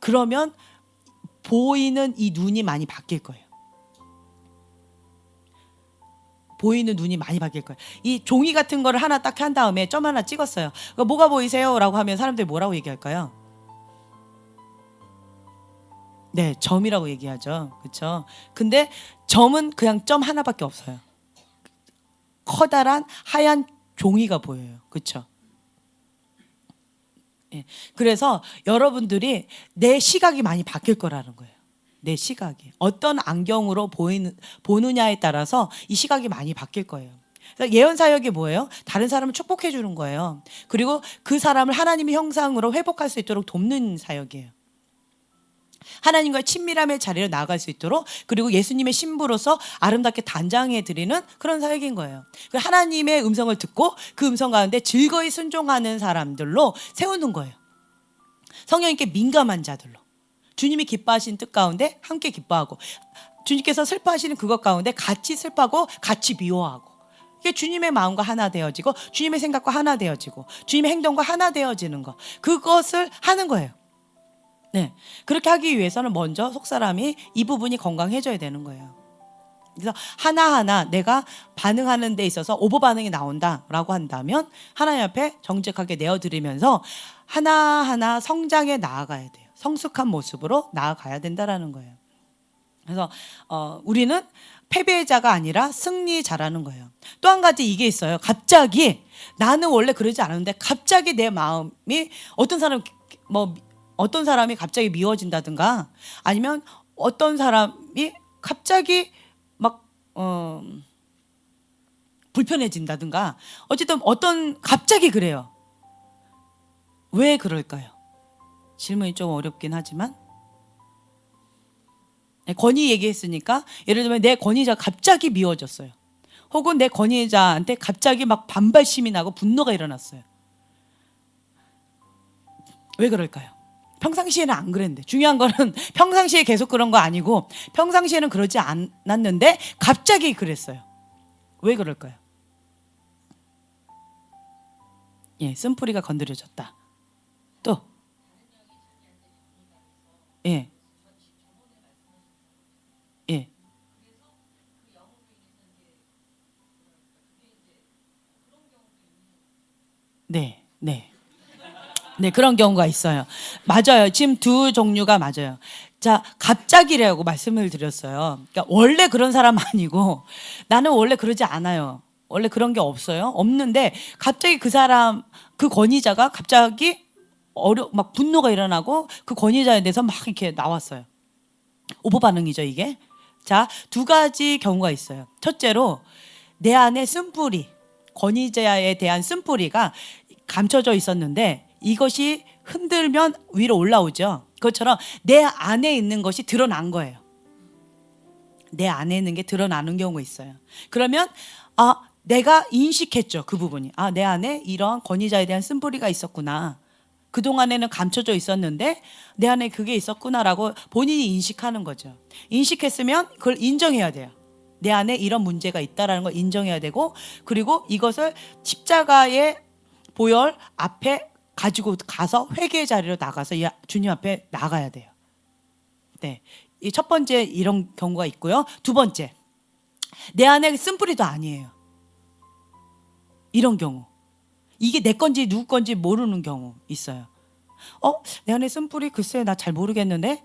그러면 보이는 이 눈이 많이 바뀔 거예요. 보이는 눈이 많이 바뀔 거예요. 이 종이 같은 거를 하나 딱 한 다음에 점 하나 찍었어요. 뭐가 보이세요? 라고 하면 사람들이 뭐라고 얘기할까요? 네, 점이라고 얘기하죠. 그렇죠? 근데 점은 그냥 점 하나밖에 없어요. 커다란 하얀 종이가 보여요. 그렇죠? 그래서 여러분들이 내 시각이 많이 바뀔 거라는 거예요. 내 시각이 어떤 안경으로 보느냐에 따라서 이 시각이 많이 바뀔 거예요. 그래서 예언 사역이 뭐예요? 다른 사람을 축복해 주는 거예요. 그리고 그 사람을 하나님의 형상으로 회복할 수 있도록 돕는 사역이에요. 하나님과의 친밀함의 자리로 나아갈 수 있도록, 그리고 예수님의 신부로서 아름답게 단장해 드리는 그런 사역인 거예요. 하나님의 음성을 듣고 그 음성 가운데 즐거이 순종하는 사람들로 세우는 거예요. 성령님께 민감한 자들로, 주님이 기뻐하시는 뜻 가운데 함께 기뻐하고, 주님께서 슬퍼하시는 그것 가운데 같이 슬퍼하고 같이 미워하고, 이게 주님의 마음과 하나 되어지고 주님의 생각과 하나 되어지고 주님의 행동과 하나 되어지는 것, 그것을 하는 거예요. 네, 그렇게 하기 위해서는 먼저 속사람이 이 부분이 건강해져야 되는 거예요. 그래서 하나하나 내가 반응하는 데 있어서 오버 반응이 나온다라고 한다면 하나님 앞에 정직하게 내어드리면서 하나하나 성장해 나아가야 돼요. 성숙한 모습으로 나아가야 된다라는 거예요. 그래서 우리는 패배자가 아니라 승리자라는 거예요. 또 한 가지 이게 있어요. 갑자기 나는 원래 그러지 않았는데 갑자기 내 마음이 어떤 사람이 갑자기 미워진다든가 아니면 어떤 사람이 갑자기 막 불편해진다든가, 어쨌든 갑자기 그래요. 왜 그럴까요? 질문이 좀 어렵긴 하지만, 권위 얘기했으니까 예를 들면 내 권위자가 갑자기 미워졌어요. 혹은 내 권위자한테 갑자기 막 반발심이 나고 분노가 일어났어요. 왜 그럴까요? 평상시에는 안 그랬는데. 중요한 거는 평상시에 계속 그런 거 아니고 평상시에는 그러지 않았는데 갑자기 그랬어요. 왜 그럴까요? 쓴뿌리가 건드려졌다. 또 예. 네, 그런 경우가 있어요. 맞아요. 지금 두 종류가 맞아요. 자, 갑자기라고 말씀을 드렸어요. 그러니까 원래 그런 사람 아니고, 나는 원래 그러지 않아요. 원래 그런 게 없어요. 없는데 갑자기 그 사람, 그 권위자가 갑자기 막 분노가 일어나고 그 권위자에 대해서 막 이렇게 나왔어요. 오버 반응이죠, 이게. 자, 두 가지 경우가 있어요. 첫째로 내 안에 쓴뿌리, 권위자에 대한 쓴뿌리가 감춰져 있었는데 이것이 흔들면 위로 올라오죠. 그것처럼 내 안에 있는 것이 드러난 거예요. 내 안에 있는 게 드러나는 경우가 있어요. 그러면 내가 인식했죠. 그 부분이. 내 안에 이런 권위자에 대한 쓴뿌리가 있었구나. 그동안에는 감춰져 있었는데 내 안에 그게 있었구나라고 본인이 인식하는 거죠. 인식했으면 그걸 인정해야 돼요. 내 안에 이런 문제가 있다라는 걸 인정해야 되고, 그리고 이것을 십자가의 보혈 앞에 가지고 가서 회개의 자리로 나가서 주님 앞에 나가야 돼요. 네. 이 첫 번째 이런 경우가 있고요. 두 번째, 내 안에 쓴뿌리도 아니에요. 이런 경우. 이게 내 건지 누구 건지 모르는 경우 있어요. 내 안에 쓴뿌리 글쎄 나 잘 모르겠는데?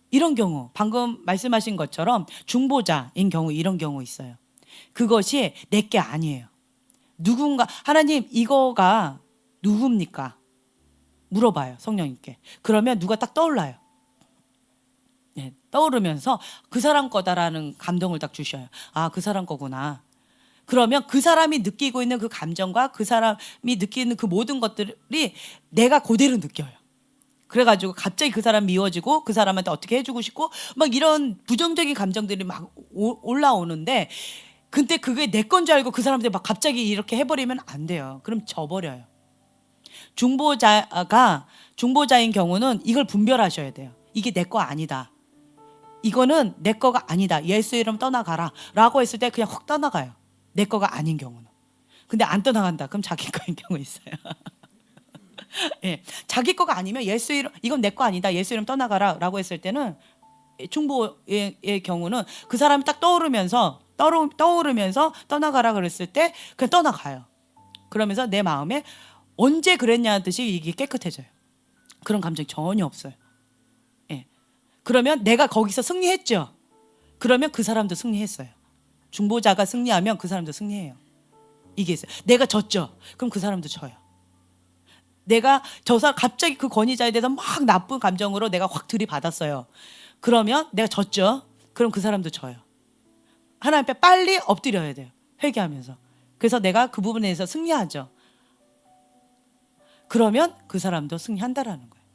이런 경우, 방금 말씀하신 것처럼 중보자인 경우, 이런 경우 있어요. 그것이 내게 아니에요. 누군가, 하나님 이거가 누굽니까? 물어봐요, 성령님께. 그러면 누가 딱 떠올라요. 네, 떠오르면서 그 사람 거다라는 감동을 딱 주셔요. 아, 그 사람 거구나. 그러면 그 사람이 느끼고 있는 그 감정과 그 사람이 느끼는 그 모든 것들이 내가 그대로 느껴요. 그래가지고 갑자기 그 사람 미워지고 그 사람한테 어떻게 해주고 싶고 막 이런 부정적인 감정들이 막 올라오는데, 근데 그게 내 건 줄 알고 그 사람한테 막 갑자기 이렇게 해버리면 안 돼요. 그럼 져버려요. 중보자인 경우는 이걸 분별하셔야 돼요. 이게 내 거 아니다. 이거는 내 거가 아니다. 예수 이름 떠나가라 라고 했을 때 그냥 확 떠나가요. 내 거가 아닌 경우는. 근데 안 떠나간다. 그럼 자기 거인 경우 있어요. 예, 자기 거가 아니면 예수 이름, 이건 내 거 아니다. 예수 이름 떠나가라 라고 했을 때는, 중보의 경우는 그 사람이 딱 떠오르면서 떠나가라 그랬을 때 그냥 떠나가요. 그러면서 내 마음에 언제 그랬냐는 듯이 이게 깨끗해져요. 그런 감정이 전혀 없어요. 예. 그러면 내가 거기서 승리했죠. 그러면 그 사람도 승리했어요. 중보자가 승리하면 그 사람도 승리해요. 이게 있어요. 내가 졌죠. 그럼 그 사람도 져요. 내가 저 사람 갑자기 그 권위자에 대해서 막 나쁜 감정으로 내가 확 들이받았어요. 그러면 내가 졌죠. 그럼 그 사람도 져요. 하나님 앞에 빨리 엎드려야 돼요. 회개하면서. 그래서 내가 그 부분에 대해서 승리하죠. 그러면 그 사람도 승리한다라는 거예요.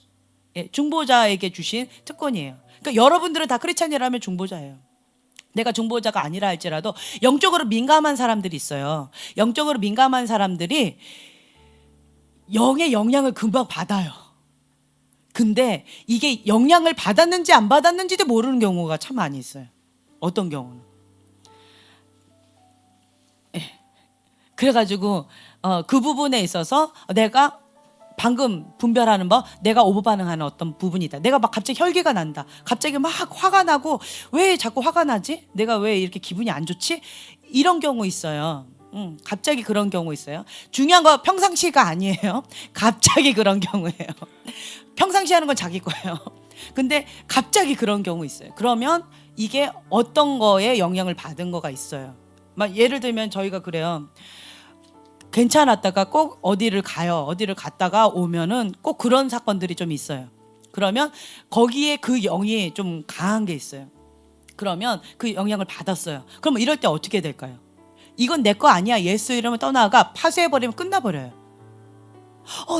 예, 중보자에게 주신 특권이에요. 그러니까 여러분들은 다 크리스찬이라면 중보자예요. 내가 중보자가 아니라 할지라도 영적으로 민감한 사람들이 있어요. 영적으로 민감한 사람들이 영의 영향을 금방 받아요. 근데 이게 영향을 받았는지 안 받았는지도 모르는 경우가 참 많이 있어요. 어떤 경우는. 예. 그래가지고 그 부분에 있어서 내가 방금 분별하는 법, 내가 오버 반응하는 어떤 부분이다. 내가 막 갑자기 혈기가 난다. 갑자기 막 화가 나고, 왜 자꾸 화가 나지? 내가 왜 이렇게 기분이 안 좋지? 이런 경우 있어요. 갑자기 그런 경우 있어요. 중요한 거 평상시가 아니에요. 갑자기 그런 경우예요. 평상시 하는 건 자기 거예요. 근데 갑자기 그런 경우 있어요. 그러면 이게 어떤 거에 영향을 받은 거가 있어요. 막 예를 들면 저희가 그래요. 괜찮았다가 꼭 어디를 가요. 어디를 갔다가 오면은 꼭 그런 사건들이 좀 있어요. 그러면 거기에 그 영이 좀 강한 게 있어요. 그러면 그 영향을 받았어요. 그럼 이럴 때 어떻게 될까요? 이건 내 거 아니야. 예수 이름을 떠나가 파쇄해버리면 끝나버려요.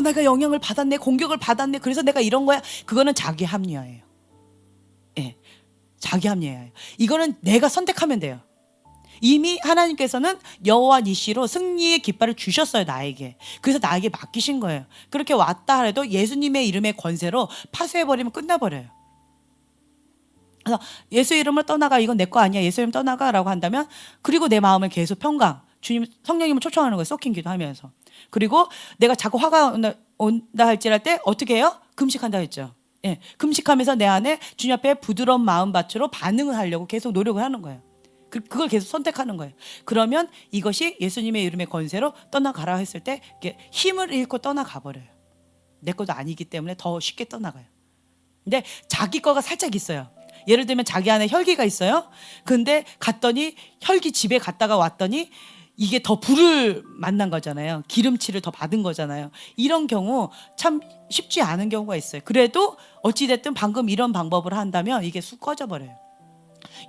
내가 영향을 받았네. 공격을 받았네. 그래서 내가 이런 거야. 그거는 자기 합리화예요. 예, 자기 합리화예요. 이거는 내가 선택하면 돼요. 이미 하나님께서는 여호와 니시로 승리의 깃발을 주셨어요, 나에게. 그래서 나에게 맡기신 거예요. 그렇게 왔다 하래도 예수님의 이름의 권세로 파쇄해버리면 끝나버려요. 그래서 예수 이름을 떠나가, 이건 내 거 아니야, 예수 이름 떠나가라고 한다면, 그리고 내 마음을 계속 평강, 주님, 성령님을 초청하는 거예요. 섞인 기도하면서. 그리고 내가 자꾸 화가 온다 할지랄 때 어떻게 해요? 금식한다 했죠. 예, 금식하면서 내 안에 주님 앞에 부드러운 마음밭으로 반응을 하려고 계속 노력을 하는 거예요. 그걸 계속 선택하는 거예요. 그러면 이것이 예수님의 이름의 권세로 떠나가라 했을 때 힘을 잃고 떠나가 버려요. 내 것도 아니기 때문에 더 쉽게 떠나가요. 근데 자기 거가 살짝 있어요. 예를 들면 자기 안에 혈기가 있어요. 근데 갔더니 혈기 집에 갔다가 왔더니 이게 더 불을 만난 거잖아요. 기름칠을 더 받은 거잖아요. 이런 경우 참 쉽지 않은 경우가 있어요. 그래도 어찌됐든 방금 이런 방법을 한다면 이게 쑥 꺼져버려요.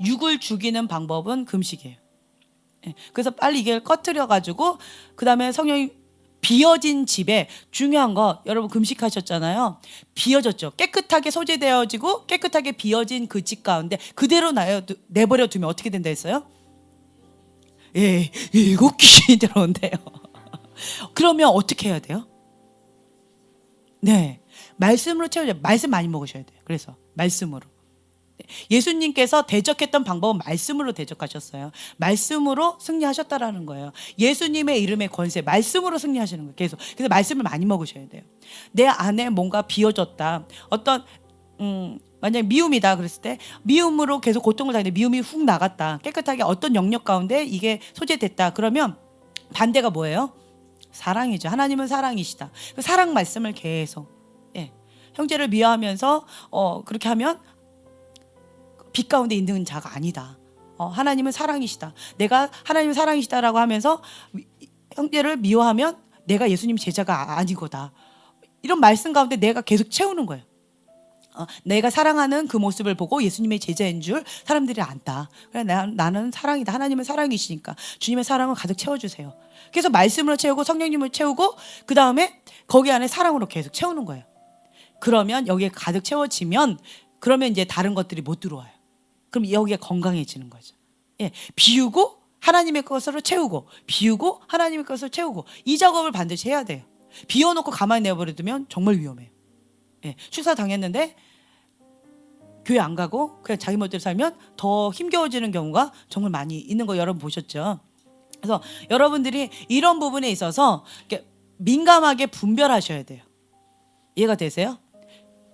육을 죽이는 방법은 금식이에요. 그래서 빨리 이게 꺼트려가지고 그 다음에 성령이 비어진 집에, 중요한 거 여러분 금식하셨잖아요. 비어졌죠. 깨끗하게 소재되어지고 깨끗하게 비어진 그 집 가운데 그대로 내버려 두면 어떻게 된다 했어요? 예, 7 귀신이 들어온대요. 그러면 어떻게 해야 돼요? 네, 말씀으로 채워줘요. 말씀 많이 먹으셔야 돼요. 그래서 말씀으로. 예수님께서 대적했던 방법은 말씀으로 대적하셨어요. 말씀으로 승리하셨다라는 거예요. 예수님의 이름의 권세, 말씀으로 승리하시는 거예요. 계속. 그래서 말씀을 많이 먹으셔야 돼요. 내 안에 뭔가 비어졌다. 어떤 만약에 미움이다 그랬을 때 미움으로 계속 고통을 당했는데 미움이 훅 나갔다. 깨끗하게 어떤 영역 가운데 이게 소재됐다. 그러면 반대가 뭐예요? 사랑이죠. 하나님은 사랑이시다. 그 사랑 말씀을 계속 형제를 미워하면서 그렇게 하면 빛 가운데 있는 자가 아니다. 하나님은 사랑이시다. 내가 하나님은 사랑이시다라고 하면서 형제를 미워하면 내가 예수님 제자가 아니거다. 이런 말씀 가운데 내가 계속 채우는 거예요. 내가 사랑하는 그 모습을 보고 예수님의 제자인 줄 사람들이 안다. 그래, 나는 사랑이다. 하나님은 사랑이시니까 주님의 사랑을 가득 채워주세요. 그래서 말씀으로 채우고 성령님을 채우고 그 다음에 거기 안에 사랑으로 계속 채우는 거예요. 그러면 여기에 가득 채워지면 그러면 이제 다른 것들이 못 들어와요. 그럼 여기가 건강해지는 거죠. 비우고 하나님의 것으로 채우고 비우고 하나님의 것으로 채우고 이 작업을 반드시 해야 돼요. 비워놓고 가만히 내버려두면 정말 위험해요. 축사 당했는데 교회 안 가고 그냥 자기 멋대로 살면 더 힘겨워지는 경우가 정말 많이 있는 거 여러분 보셨죠? 그래서 여러분들이 이런 부분에 있어서 민감하게 분별하셔야 돼요. 이해가 되세요?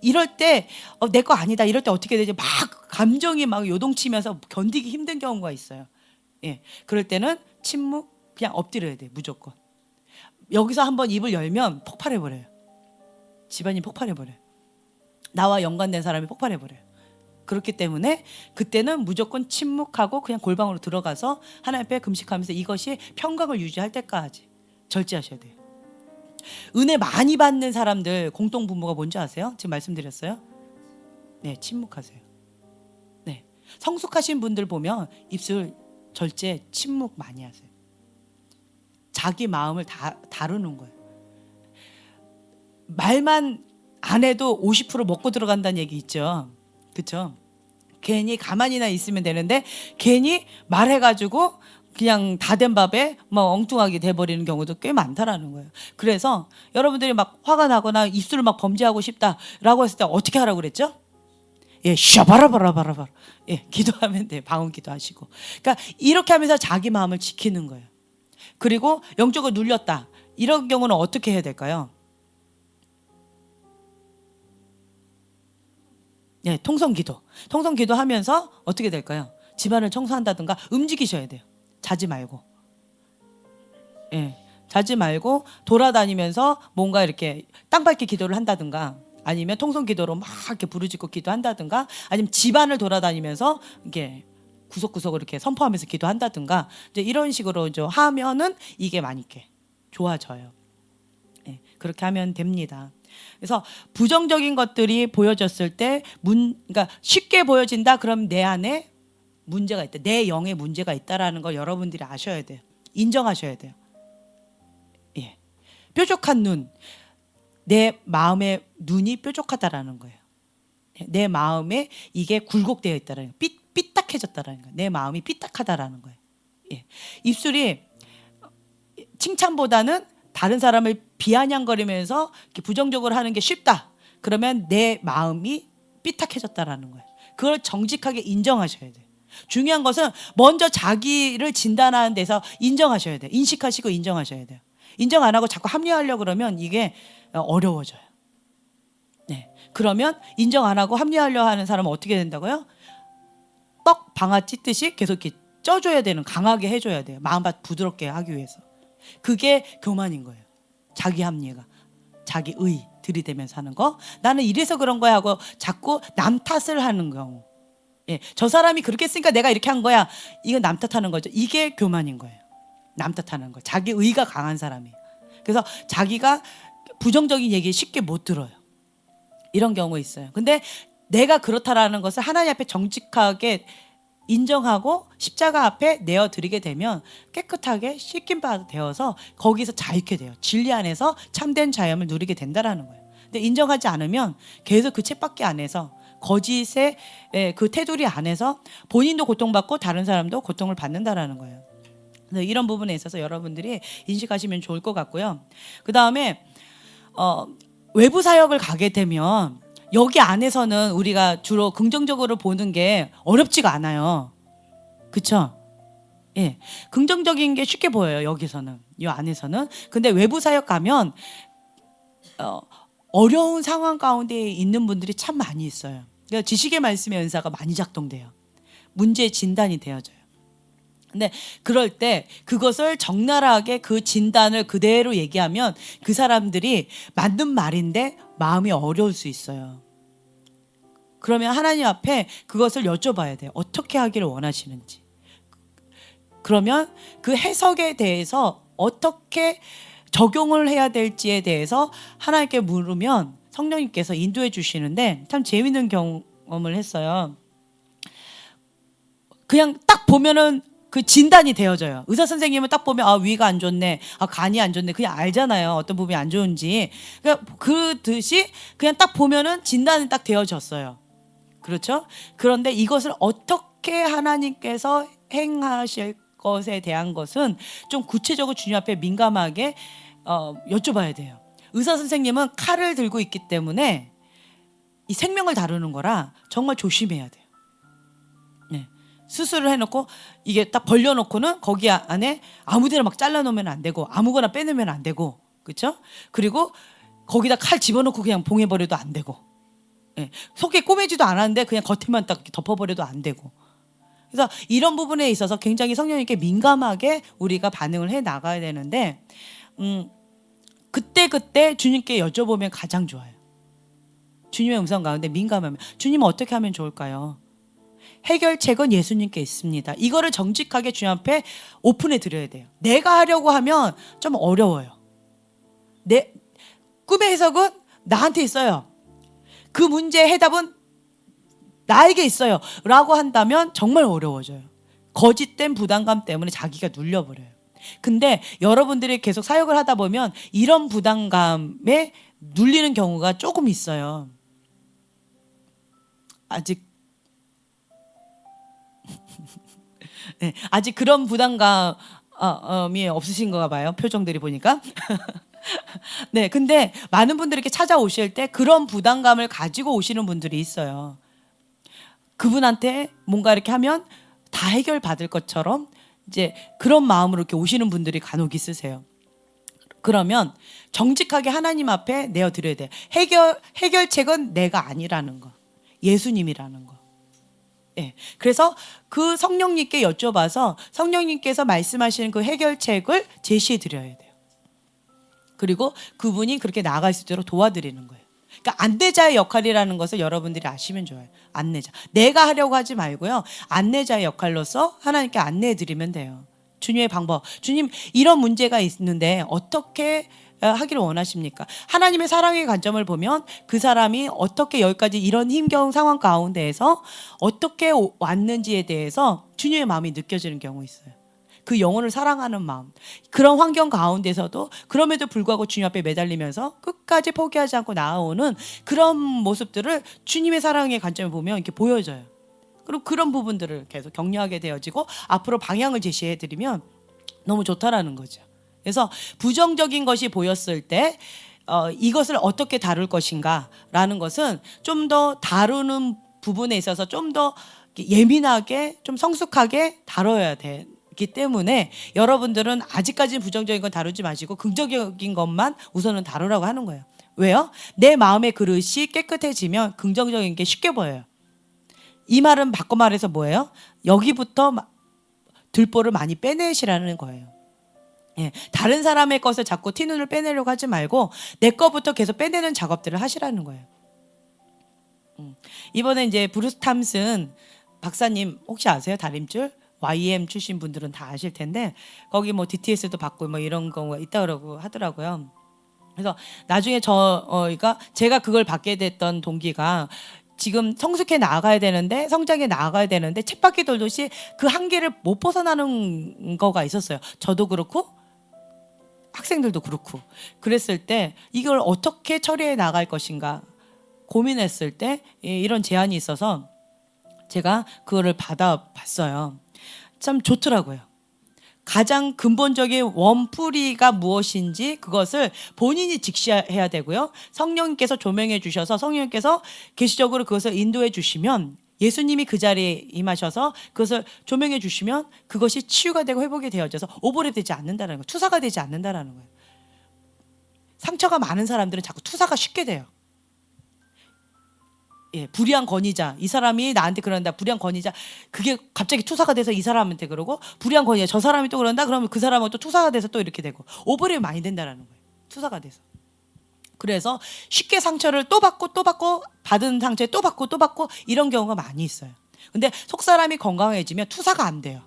이럴 때 내 거 아니다 이럴 때 어떻게 되지? 막 감정이 막 요동치면서 견디기 힘든 경우가 있어요. 그럴 때는 침묵 그냥 엎드려야 돼 무조건. 여기서 한번 입을 열면 폭발해버려요. 집안이 폭발해버려요. 나와 연관된 사람이 폭발해버려요. 그렇기 때문에 그때는 무조건 침묵하고 그냥 골방으로 들어가서 하나님 앞에 금식하면서 이것이 평강을 유지할 때까지 절제하셔야 돼요. 은혜 많이 받는 사람들 공통분모가 뭔지 아세요? 지금 말씀드렸어요. 침묵하세요. 성숙하신 분들 보면 입술 절제 침묵 많이 하세요. 자기 마음을 다루는 거예요. 말만 안 해도 50% 먹고 들어간다는 얘기 있죠. 그렇죠? 괜히 가만히나 있으면 되는데 괜히 말해가지고 그냥 다 된 밥에 막 엉뚱하게 돼버리는 경우도 꽤 많다라는 거예요. 그래서 여러분들이 막 화가 나거나 입술을 막 범죄하고 싶다라고 했을 때 어떻게 하라고 그랬죠? 샤바라바라바라바. 기도하면 돼요. 방언 기도하시고. 그러니까 이렇게 하면서 자기 마음을 지키는 거예요. 그리고 영적으로 눌렸다. 이런 경우는 어떻게 해야 될까요? 통성기도. 통성기도 하면서 어떻게 될까요? 집안을 청소한다든가 움직이셔야 돼요. 자지 말고. 자지 말고 돌아다니면서 뭔가 이렇게 땅밟기 기도를 한다든가 아니면 통성기도로 막 이렇게 부르짖고 기도한다든가 아니면 집안을 돌아다니면서 이렇게 구석구석을 이렇게 선포하면서 기도한다든가 이제 이런 식으로 이제 하면은 이게 많이 이렇게 좋아져요. 그렇게 하면 됩니다. 그래서 부정적인 것들이 보여졌을 때 그러니까 쉽게 보여진다 그럼 내 안에 문제가 있다. 내 영에 문제가 있다라는 걸 여러분들이 아셔야 돼요. 인정하셔야 돼요. 뾰족한 눈. 내 마음의 눈이 뾰족하다라는 거예요. 내 마음에 이게 굴곡되어 있다라는 거예요. 삐딱해졌다라는 거예요. 내 마음이 삐딱하다라는 거예요. 입술이 칭찬보다는 다른 사람을 비아냥거리면서 부정적으로 하는 게 쉽다. 그러면 내 마음이 삐딱해졌다라는 거예요. 그걸 정직하게 인정하셔야 돼요. 중요한 것은 먼저 자기를 진단하는 데서 인정하셔야 돼요. 인식하시고 인정하셔야 돼요. 인정 안 하고 자꾸 합리화하려고 그러면 이게 어려워져요. 그러면 인정 안 하고 합리화하려고 하는 사람은 어떻게 된다고요? 떡 방아 찢듯이 계속 이렇게 쪄줘야 되는, 강하게 해줘야 돼요. 마음밭 부드럽게 하기 위해서. 그게 교만인 거예요. 자기 합리가, 자기 의 들이대면서 하는 거. 나는 이래서 그런 거야 하고 자꾸 남 탓을 하는 경우. 저 사람이 그렇게 했으니까 내가 이렇게 한 거야. 이건 남 탓하는 거죠. 이게 교만인 거예요. 남 탓하는 거. 자기 의가 강한 사람이에요. 그래서 자기가 부정적인 얘기 쉽게 못 들어요. 이런 경우 있어요. 근데 내가 그렇다라는 것을 하나님 앞에 정직하게 인정하고 십자가 앞에 내어드리게 되면 깨끗하게 씻긴 바 되어서 거기서 자유케 돼요. 진리 안에서 참된 자유함을 누리게 된다라는 거예요. 근데 인정하지 않으면 계속 그 쳇바퀴 안에서 거짓의 그 테두리 안에서 본인도 고통받고 다른 사람도 고통을 받는다라는 거예요. 그래서 이런 부분에 있어서 여러분들이 인식하시면 좋을 것 같고요. 그 다음에 외부 사역을 가게 되면 여기 안에서는 우리가 주로 긍정적으로 보는 게 어렵지가 않아요. 그렇죠? 긍정적인 게 쉽게 보여요. 여기서는, 이 안에서는. 근데 외부 사역 가면 어려운 상황 가운데 있는 분들이 참 많이 있어요. 그러니까 지식의 말씀의 은사가 많이 작동돼요. 문제의 진단이 되어져요. 근데 그럴 때 그것을 적나라하게 그 진단을 그대로 얘기하면 그 사람들이 맞는 말인데 마음이 어려울 수 있어요. 그러면 하나님 앞에 그것을 여쭤봐야 돼요. 어떻게 하기를 원하시는지. 그러면 그 해석에 대해서 어떻게 적용을 해야 될지에 대해서 하나님께 물으면 성령님께서 인도해 주시는데 참 재밌는 경험을 했어요. 그냥 딱 보면은 그 진단이 되어져요. 의사 선생님은 딱 보면 아 위가 안 좋네, 아 간이 안 좋네, 그냥 알잖아요. 어떤 부분이 안 좋은지. 그러니까 그듯이 그냥 딱 보면은 진단이 딱 되어졌어요. 그렇죠? 그런데 이것을 어떻게 하나님께서 행하실 것에 대한 것은 좀 구체적으로 주님 앞에 민감하게 여쭤봐야 돼요. 의사 선생님은 칼을 들고 있기 때문에 이 생명을 다루는 거라 정말 조심해야 돼요. 네. 수술을 해놓고 이게 딱 벌려놓고는 거기 안에 아무데나 막 잘라놓으면 안 되고 아무거나 빼내면 안 되고, 그렇죠? 그리고 거기다 칼 집어넣고 그냥 봉해버려도 안 되고, 네. 속에 꼬매지도 않았는데 그냥 겉에만 딱 덮어버려도 안 되고. 그래서 이런 부분에 있어서 굉장히 성령님께 민감하게 우리가 반응을 해 나가야 되는데 그때 주님께 여쭤보면 가장 좋아요. 주님의 음성 가운데 민감하면 주님은 어떻게 하면 좋을까요? 해결책은 예수님께 있습니다. 이거를 정직하게 주님 앞에 오픈해 드려야 돼요. 내가 하려고 하면 좀 어려워요. 내 꿈의 해석은 나한테 있어요. 그 문제의 해답은 나에게 있어요 라고 한다면 정말 어려워져요. 거짓된 부담감 때문에 자기가 눌려버려요. 근데 여러분들이 계속 사역을 하다 보면 이런 부담감에 눌리는 경우가 조금 있어요. 네, 아직 그런 부담감이 없으신가 봐요. 표정들이 보니까. 네, 근데 많은 분들이 이렇게 찾아오실 때 그런 부담감을 가지고 오시는 분들이 있어요. 그분한테 뭔가 이렇게 하면 다 해결받을 것처럼 이제 그런 마음으로 이렇게 오시는 분들이 간혹 있으세요. 그러면 정직하게 하나님 앞에 내어드려야 돼요. 해결책은 내가 아니라는 거, 예수님이라는 거. 예. 그래서 그 성령님께 여쭤봐서 성령님께서 말씀하시는 그 해결책을 제시해 드려야 돼요. 그리고 그분이 그렇게 나아갈 수 있도록 도와드리는 거예요. 그러니까 안내자의 역할이라는 것을 여러분들이 아시면 좋아요. 안내자. 내가 하려고 하지 말고요. 안내자의 역할로서 하나님께 안내해 드리면 돼요. 주님의 방법. 주님 이런 문제가 있는데 어떻게 하기를 원하십니까? 하나님의 사랑의 관점을 보면 그 사람이 어떻게 여기까지 이런 힘겨운 상황 가운데에서 어떻게 왔는지에 대해서 주님의 마음이 느껴지는 경우 있어요. 그 영혼을 사랑하는 마음, 그런 환경 가운데서도 그럼에도 불구하고 주님 앞에 매달리면서 끝까지 포기하지 않고 나아오는 그런 모습들을 주님의 사랑의 관점을 보면 이렇게 보여져요. 그리고 그런 부분들을 계속 격려하게 되어지고 앞으로 방향을 제시해드리면 너무 좋다라는 거죠. 그래서 부정적인 것이 보였을 때 이것을 어떻게 다룰 것인가라는 것은 좀 더 다루는 부분에 있어서 좀 더 예민하게 좀 성숙하게 다뤄야 되기 때문에 여러분들은 아직까지는 부정적인 건 다루지 마시고 긍정적인 것만 우선은 다루라고 하는 거예요. 왜요? 내 마음의 그릇이 깨끗해지면 긍정적인 게 쉽게 보여요. 이 말은 바꿔 말해서 뭐예요? 여기부터 들보를 많이 빼내시라는 거예요. 예, 다른 사람의 것을 자꾸 티눈을 빼내려고 하지 말고 내 거부터 계속 빼내는 작업들을 하시라는 거예요. 이번에 이제 브루스 탐슨 박사님 혹시 아세요? 다림줄? YM 출신 분들은 다 아실 텐데 거기 뭐 DTS도 받고 뭐 이런 거가 있다고 하더라고요. 그래서 나중에 저희가 제가 그걸 받게 됐던 동기가 지금 성숙해 나아가야 되는데 성장해 나아가야 되는데 쳇바퀴 돌듯이 그 한계를 못 벗어나는 거가 있었어요. 저도 그렇고 학생들도 그렇고 그랬을 때 이걸 어떻게 처리해 나갈 것인가 고민했을 때 이런 제안이 있어서 제가 그거를 받아봤어요. 참 좋더라고요. 가장 근본적인 원뿌리가 무엇인지 그것을 본인이 직시해야 되고요. 성령님께서 조명해 주셔서 성령님께서 계시적으로 그것을 인도해 주시면 예수님이 그 자리에 임하셔서 그것을 조명해 주시면 그것이 치유가 되고 회복이 되어져서 오버랩되지 않는다는 거예요. 투사가 되지 않는다는 거예요. 상처가 많은 사람들은 자꾸 투사가 쉽게 돼요. 예, 불의한 권위자. 이 사람이 나한테 그런다. 불의한 권위자. 그게 갑자기 투사가 돼서 이 사람한테 그러고 불의한 권위자. 저 사람이 또 그런다. 그러면 그 사람은 또 투사가 돼서 또 이렇게 되고 오버랩이 많이 된다라는 거예요. 투사가 돼서. 그래서 쉽게 상처를 또 받고 또 받고 받은 상처에 또 받고 또 받고 이런 경우가 많이 있어요. 근데 속 사람이 건강해지면 투사가 안 돼요.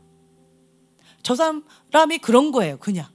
저 사람이 그런 거예요. 그냥